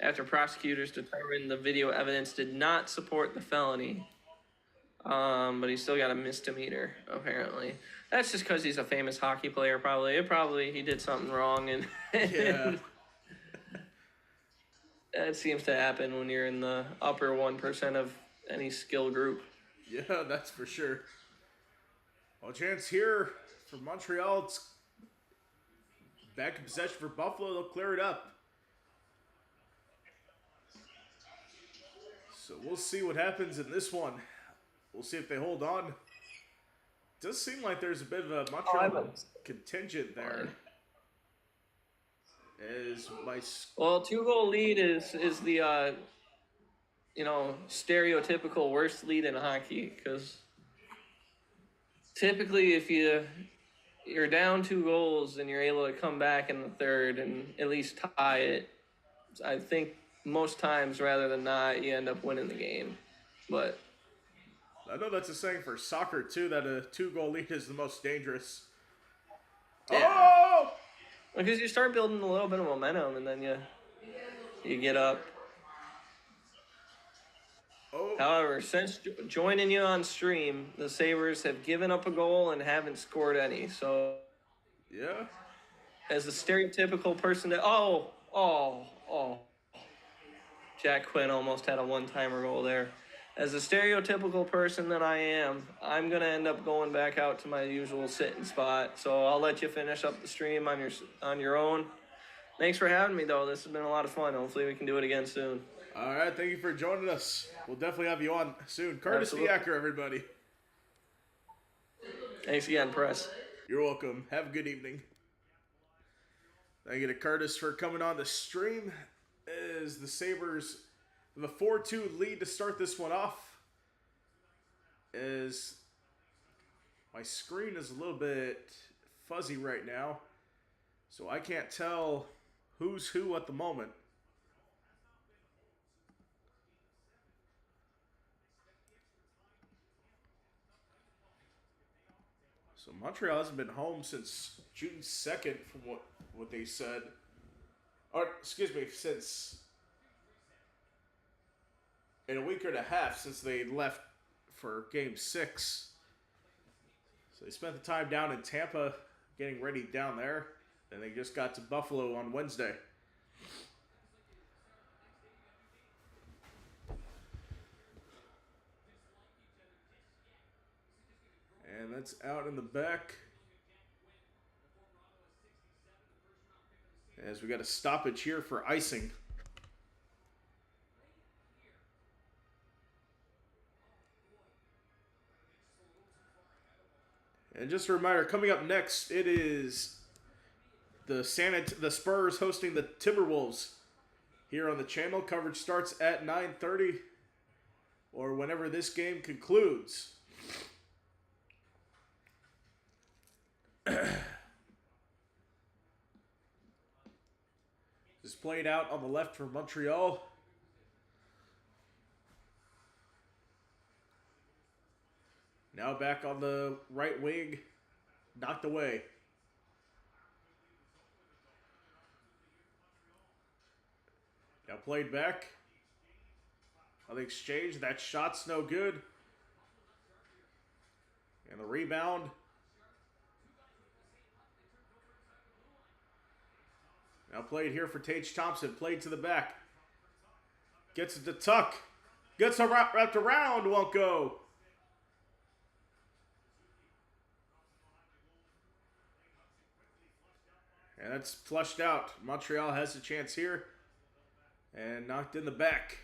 Speaker 2: after prosecutors determined the video evidence did not support the felony. But he still got a misdemeanor, apparently. That's just because he's a famous hockey player, probably. He did something wrong, and that seems to happen when you're in the upper 1% of any skill group.
Speaker 1: Yeah, that's for sure. Well, chance here for Montreal. It's back in possession for Buffalo. They'll clear it up. So we'll see what happens in this one. We'll see if they hold on. It does seem like there's a bit of a Montreal contingent there. Well,
Speaker 2: 2-goal lead is the stereotypical worst lead in hockey, because typically if you're down 2 goals and you're able to come back in the third and at least tie it, I think most times rather than not you end up winning the game. But
Speaker 1: I know that's a saying for soccer too, that a 2-goal lead is the most dangerous.
Speaker 2: Yeah.
Speaker 1: Oh!
Speaker 2: Because you start building a little bit of momentum and then you get up.
Speaker 1: Oh.
Speaker 2: However, since joining you on stream, the Sabres have given up a goal and haven't scored any. So,
Speaker 1: yeah.
Speaker 2: As a stereotypical person that Jack Quinn almost had a one-timer goal there. As a stereotypical person that I am, I'm gonna end up going back out to my usual sitting spot. So I'll let you finish up the stream on your own. Thanks for having me, though. This has been a lot of fun. Hopefully we can do it again soon.
Speaker 1: All right, thank you for joining us. We'll definitely have you on soon. Curtis Fiaker, everybody.
Speaker 2: Thanks again, Press.
Speaker 1: You're welcome. Have a good evening. Thank you to Curtis for coming on the stream as the Sabres with a 4-2 lead to start this one off. As my screen is a little bit fuzzy right now, so I can't tell who's who at the moment. So Montreal hasn't been home since June 2nd, from what they said. Or, excuse me, since in a week and a half since they left for Game 6. So they spent the time down in Tampa getting ready down there. And they just got to Buffalo on Wednesday. And that's out in the back. As we got a stoppage here for icing. And just a reminder, coming up next, it is the Spurs hosting the Timberwolves here on the channel. Coverage starts at 9:30 or whenever this game concludes. This played out on the left for Montreal. Now back on the right wing, knocked away. Now played back. On the exchange, that shot's no good. And the rebound. Now played here for Tage Thompson. Played to the back. Gets it to Tuck. Gets it wrapped around. Won't go. And that's flushed out. Montreal has a chance here. And knocked in the back.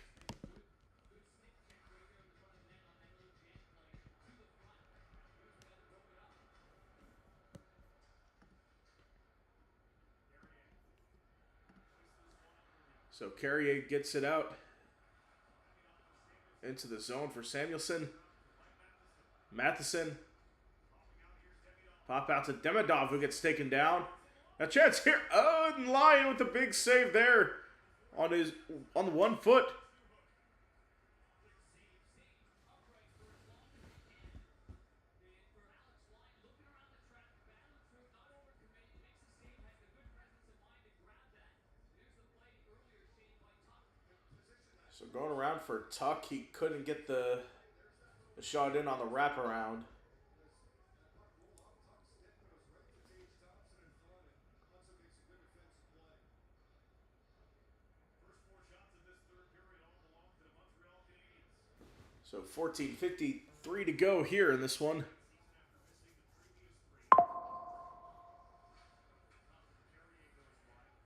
Speaker 1: So Carrier gets it out into the zone for Samuelson. Matheson. Pop out to Demidov, who gets taken down. A chance here. Oh, and Lyon with the big save there on the 1 foot. So going around for Tuck, he couldn't get the shot in on the wraparound. So 14:53 to go here in this one.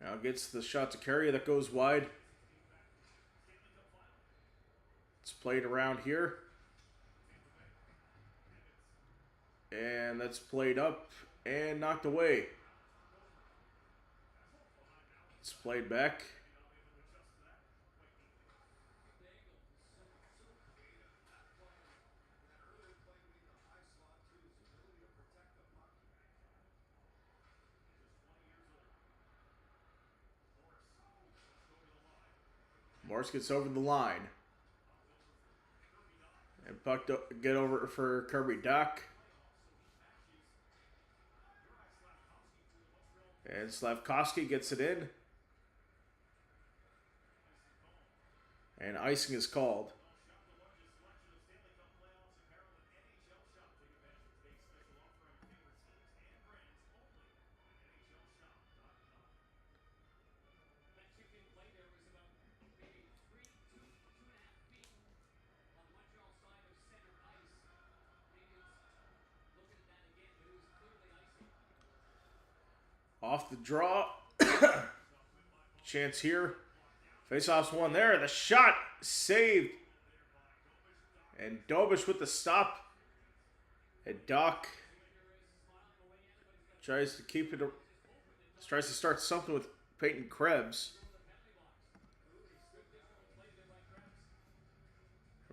Speaker 1: Now gets the shot to Carrier that goes wide. It's played around here. And that's played up and knocked away. It's played back. Morris gets over the line. And puck get over for Kirby Doc. And Slavkovsky gets it in. And icing is called. Off the draw. Chance here. Face-off's one there. The shot saved. And Dobish with the stop. And Doc tries to keep it. Tries to start something with Peyton Krebs.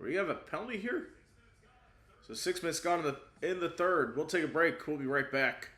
Speaker 1: We have a penalty here. So 6 minutes gone in the third. We'll take a break. We'll be right back.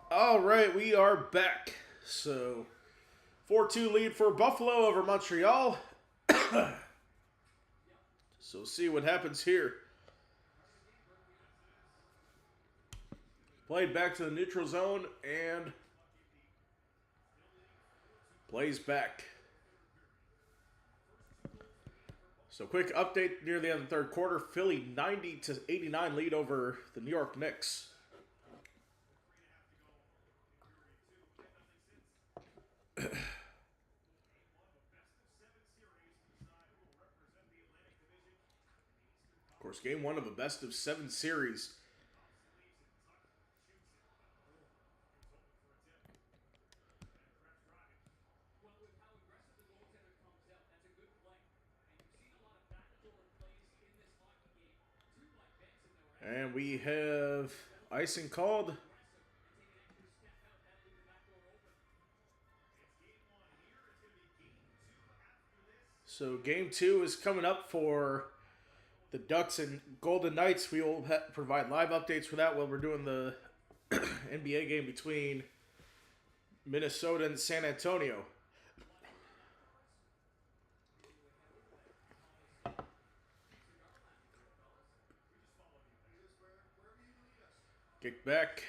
Speaker 1: All right, we are back. So 4-2 lead for Buffalo over Montreal. So see what happens here. Played back to the neutral zone and plays back. So quick update near the end of the third quarter. Philly 90-89 lead over the New York Knicks. Of course, game one of a best of 7 series. And we have icing called. So game 2 is coming up for the Ducks and Golden Knights. We will provide live updates for that while we're doing the NBA game between Minnesota and San Antonio. Kick back.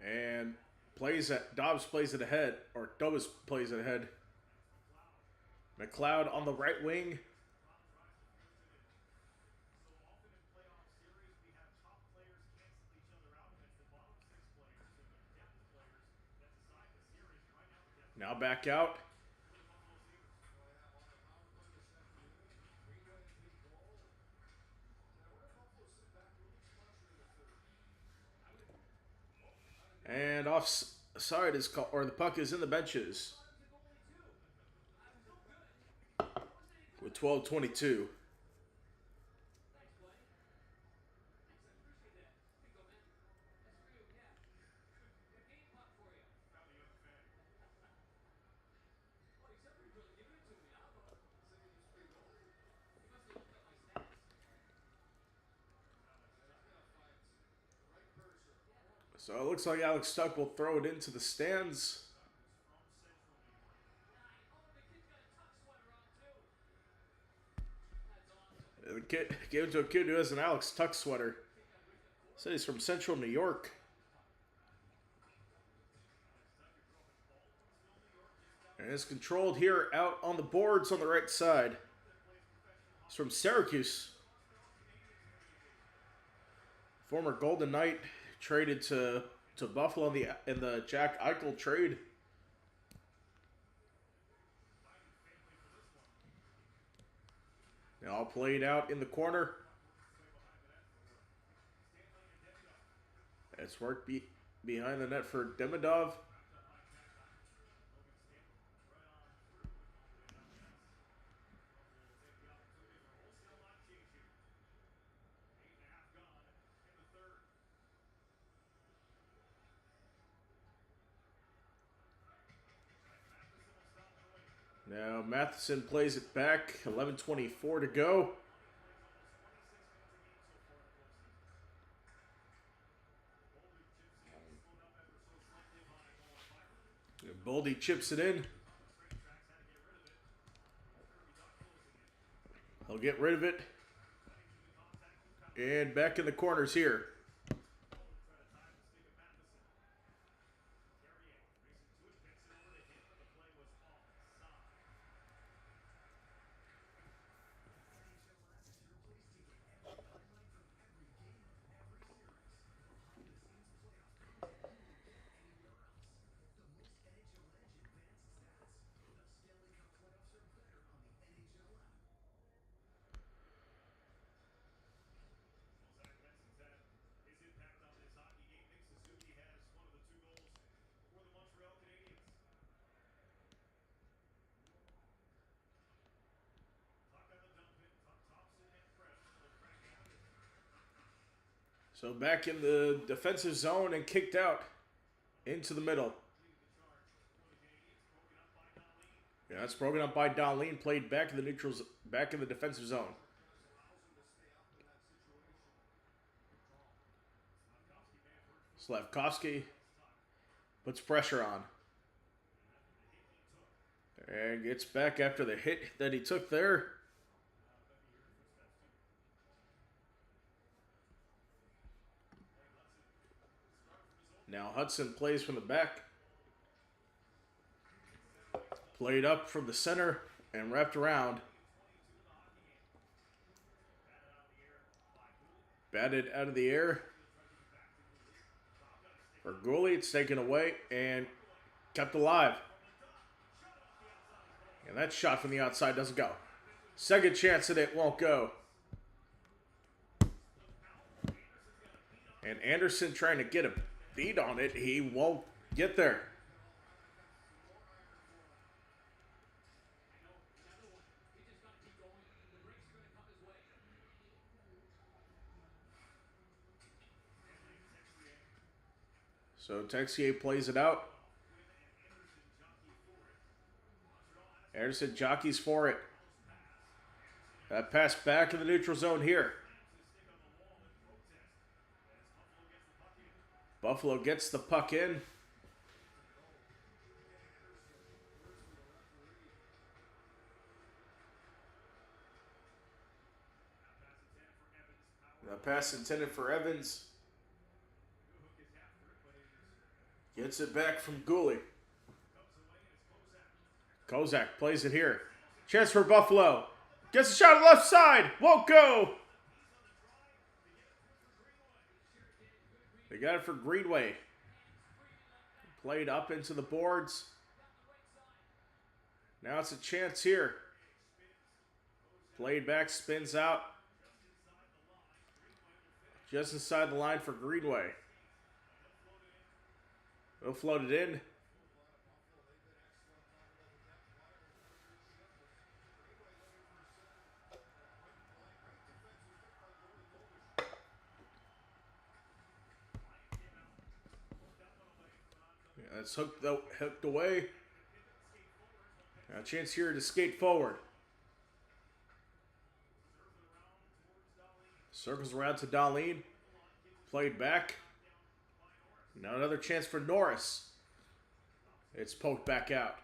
Speaker 1: And Dobbs plays it ahead, or Dobbs plays it ahead. McLeod on the right wing. Now back out. And offside is called, or the puck is in the benches. With 12:22. So it looks like Alex Stuck will throw it into the stands. Gave it to a kid who has an Alex Tuck sweater. Said he's from Central New York. And it's controlled here out on the boards on the right side. He's from Syracuse. Former Golden Knight, traded to Buffalo in the Jack Eichel trade. Now all played out in the corner. It's worked behind the net for Demidov. Now Matheson plays it back. 11:24 to go. Boldy chips it in. He'll get rid of it. And back in the corners here. So back in the defensive zone and kicked out into the middle. Yeah, that's broken up by Darlene. Played back in the neutrals, back in the defensive zone. Slavkovsky puts pressure on. And gets back after the hit that he took there. Now Hudson plays from the back. Played up from the center and wrapped around. Batted out of the air. For Gooley, it's taken away and kept alive. And that shot from the outside doesn't go. Second chance and it won't go. And Anderson trying to get a beat on it. He won't get there. So Texier plays it out. Anderson jockeys for it. That pass back in the neutral zone here. Buffalo gets the puck in. The pass intended for Evans. Gets it back from Gooley. Kozak plays it here. Chance for Buffalo. Gets a shot on the left side. Won't go. They got it for Greenway. Played up into the boards. Now it's a chance here. Played back, spins out. Just inside the line for Greenway. They'll float it in. Yeah, that's hooked away. Now a chance here to skate forward. Circles around to Darlene. Played back. Now another chance for Norris. It's poked back out.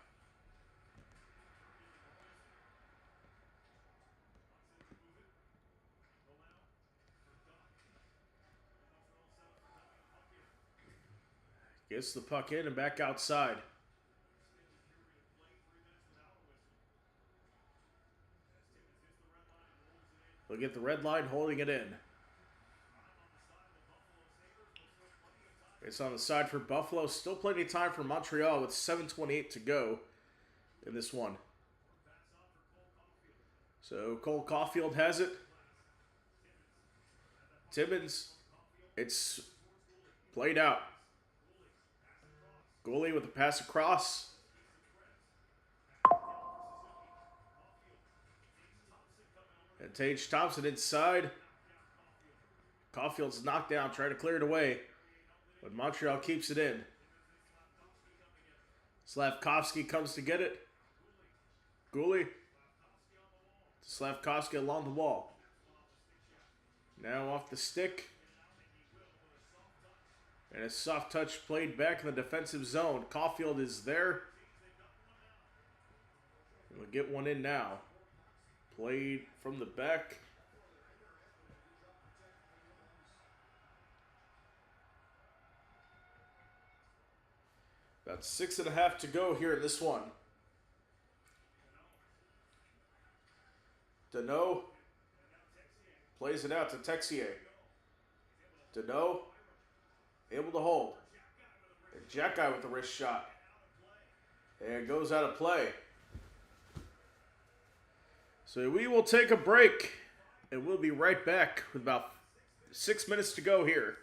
Speaker 1: Gets the puck in and back outside. Look at the red line holding it in. It's on the side for Buffalo. Still plenty of time for Montreal with 7:28 to go in this one. So Cole Caulfield has it. Timmins. It's played out. Goalie with a pass across. And Tage Thompson inside. Caulfield's knocked down, trying to clear it away. But Montreal keeps it in. Slavkovsky comes to get it. Goalie. Slavkovsky along the wall. Now off the stick. And a soft touch played back in the defensive zone. Caulfield is there. We'll get one in now. Played from the back. About 6.5 to go here in this one. Deneau plays it out to Texier. Deneau able to hold. And Jack Guy with the wrist shot. And goes out of play. So we will take a break. And we'll be right back with about 6 minutes to go here.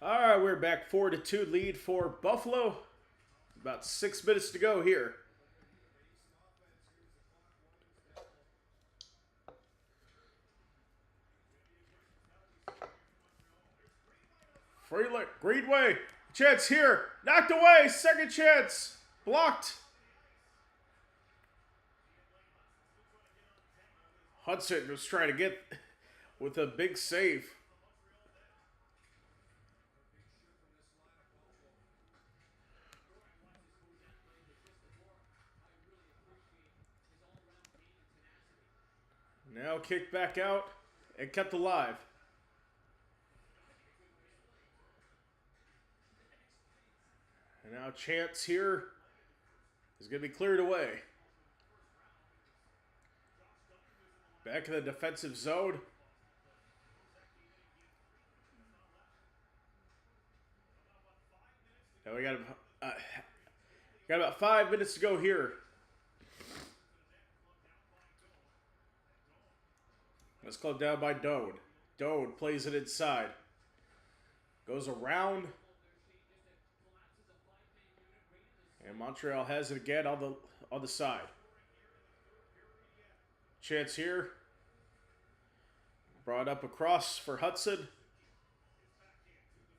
Speaker 1: All right, we're back 4-2 lead for Buffalo. About 6 minutes to go here. Greenway, chance here, knocked away, second chance, blocked. Hudson was trying to get with a big save. Now kicked back out and kept alive. And now chance here is going to be cleared away. Back in the defensive zone. Now And we got about 5 minutes to go here. Let's club down by Dode. Dode plays it inside. Goes around. And Montreal has it again on the side. Chance here. Brought up across for Hudson.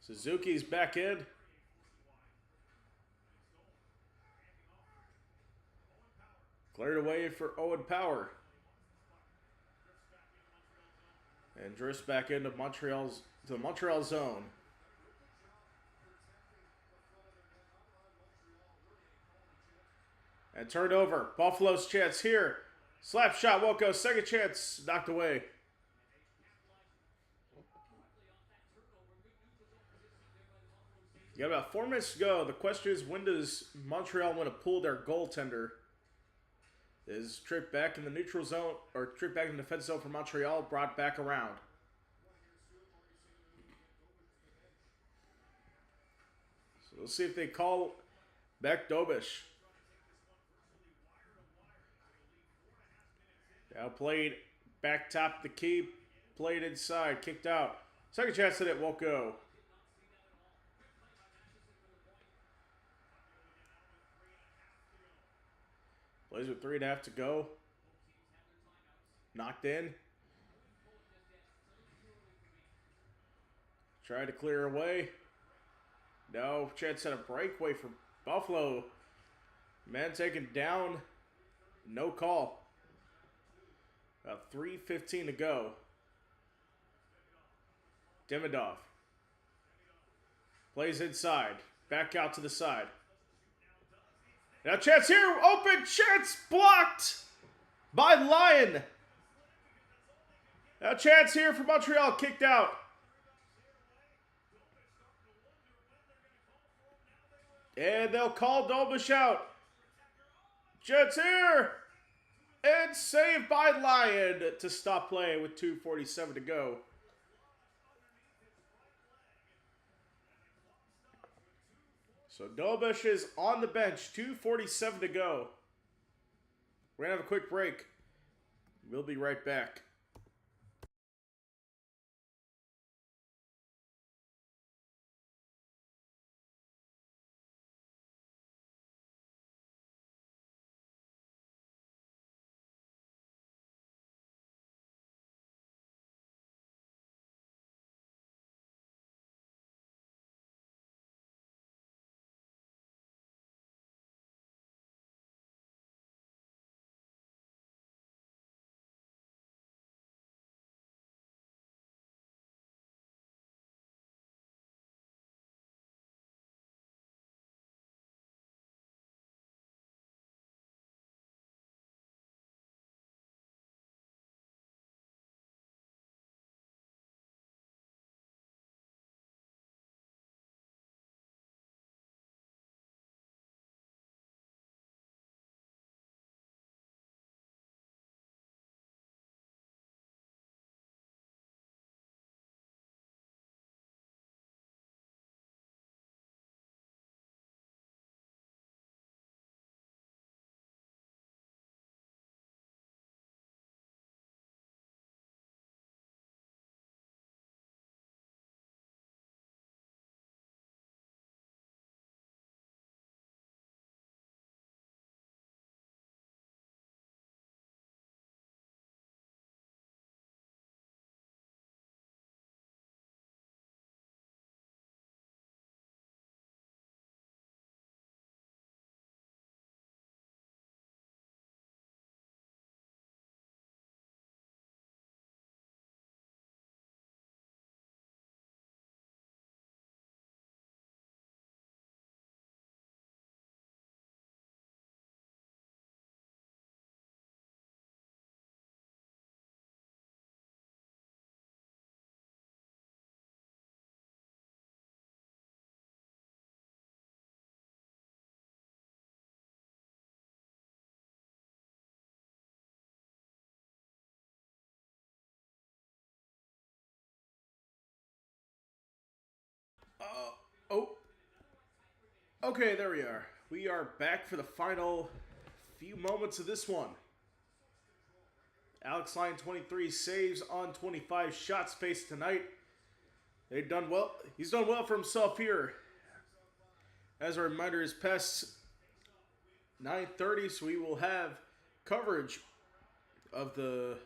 Speaker 1: Suzuki's back in. Cleared away for Owen Power. And drifts back into the Montreal zone. And turned over. Buffalo's chance here. Slap shot won't go. Second chance knocked away. You got about 4 minutes to go. The question is, when does Montreal want to pull their goaltender? Is tripped back in the neutral zone, or tripped back in the defense zone for Montreal, brought back around. So we'll see if they call back Dobish. Now played back top the key, played inside, kicked out. Second chance at it won't go. Plays with 3.5 to go. Knocked in. Tried to clear away. No, chance at a breakaway for Buffalo. Man taken down. No call. About 3:15 to go. Demidov. Plays inside. Back out to the side. Now chance here. Open chance. Blocked by Lyon. Now chance here for Montreal. Kicked out. And they'll call Dobish out. Chance here. And saved by Lyon to stop play with 2:47 to go. So Dobish is on the bench, 2:47 to go. We're going to have a quick break. We'll be right back. Oh. Okay, there we are. We are back for the final few moments of this one. Alex Lyon, 23 saves on 25 shots faced tonight. They've done well. He's done well for himself here. As a reminder, it's past 9:30, so we will have coverage of the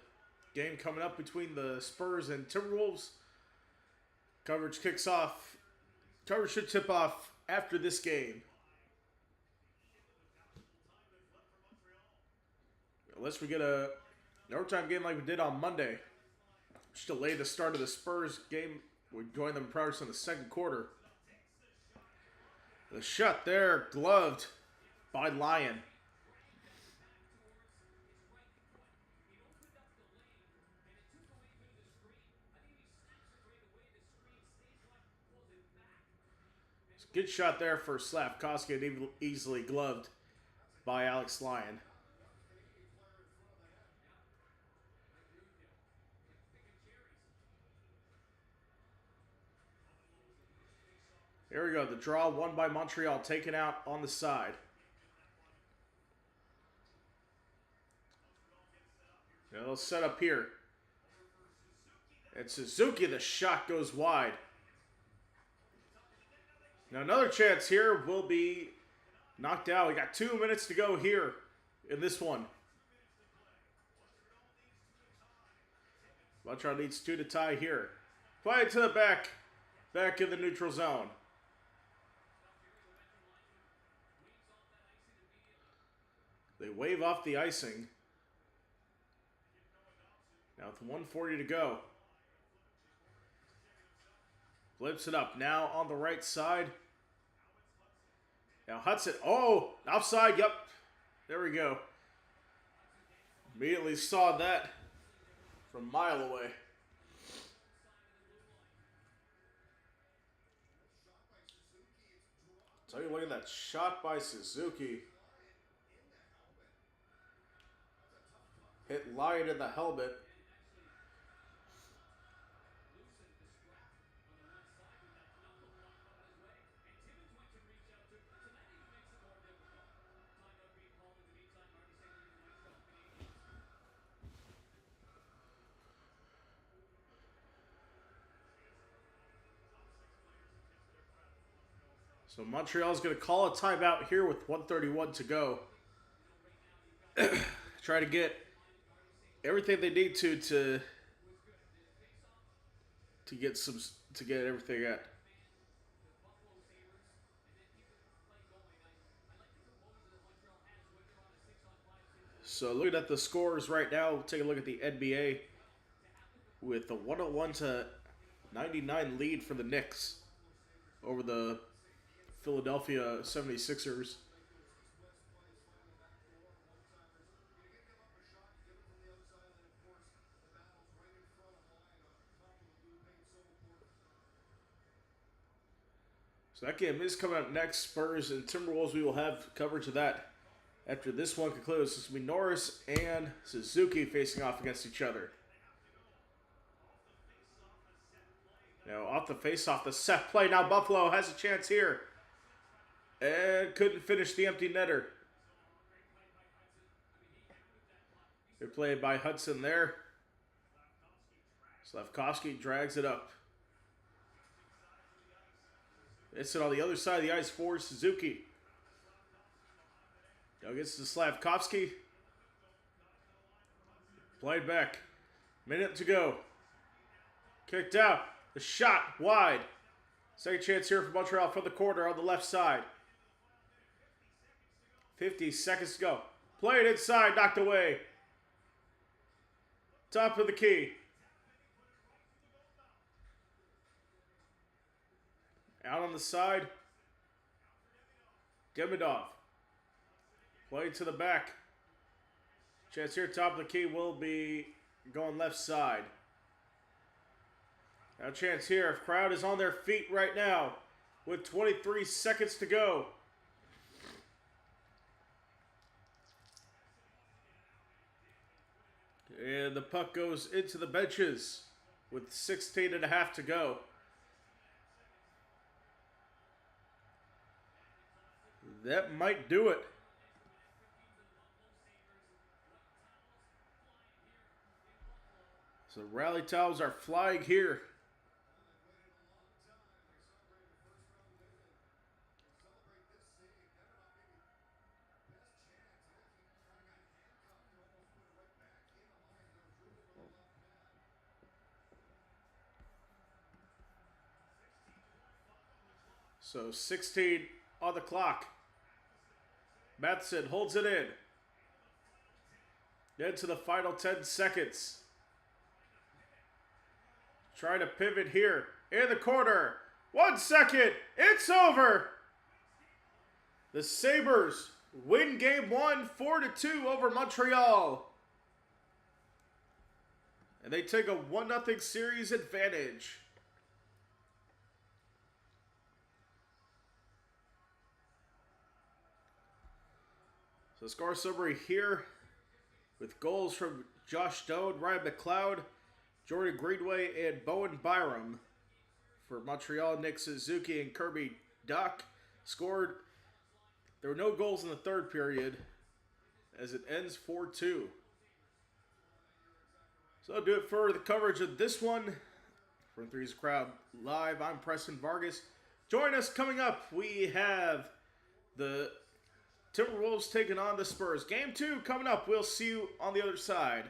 Speaker 1: game coming up between the Spurs and Timberwolves. Coverage kicks off. Coverage should tip off after this game. Unless we get an overtime game like we did on Monday, which delayed the start of the Spurs game. We joined them in progress in the second quarter. The shot there, gloved by Lyon. Good shot there for Slavkovsky, and easily gloved by Alex Lyon. Here we go. The draw won by Montreal, taken out on the side. Now they'll set up here. And Suzuki, the shot goes wide. Now another chance here will be knocked out. We got 2 minutes to go here in this one. Montreal needs 2 to tie here. Play it to the back. Back in the neutral zone. They wave off the icing. Now with 1:40 to go. Flips it up. Now on the right side. Now Hudson. Oh, offside. Yep. There we go. Immediately saw that from a mile away. So you look at that shot by Suzuki. Hit Lyon in the helmet. So Montreal's going to call a timeout here with 1:31 to go. Try to get everything they need to get everything at. So looking at the scores right now, we'll take a look at the NBA with a 101-99 lead for the Knicks over the Philadelphia 76ers. So that game is coming up next. Spurs and Timberwolves. We will have coverage of that after this one concludes. This will be Norris and Suzuki facing off against each other. Now off the face-off, the set play. Now Buffalo has a chance here. And couldn't finish the empty netter. Good play by Hudson there. Slavkovsky drags it up. It's it on the other side of the ice for Suzuki. Now gets to Slavkovsky. Played back. Minute to go. Kicked out. The shot wide. Second chance here for Montreal from the corner on the left side. 50 seconds to go. Played inside, knocked away. Top of the key. Out on the side. Demidov. Played to the back. Chance here, top of the key will be going left side. Now chance here. Crowd is on their feet right now with 23 seconds to go. And the puck goes into the benches with 16 and a half to go. That might do it. So rally towels are flying here. So 16 on the clock. Matheson holds it in. Into the final 10 seconds. Trying to pivot here. In the corner. 1 second. It's over. The Sabres win game 1, 4-2 over Montreal. And they take a 1-0 series advantage. So score summary here with goals from Josh Stone, Ryan McLeod, Jordan Greenway, and Bowen Byram. For Montreal, Nick Suzuki and Kirby Duck scored. There were no goals in the third period as it ends 4-2. So I'll do it for the coverage of this one. From Three's Crowd Live, I'm Preston Vargas. Join us coming up. We have the Timberwolves taking on the Spurs. Game 2 coming up. We'll see you on the other side.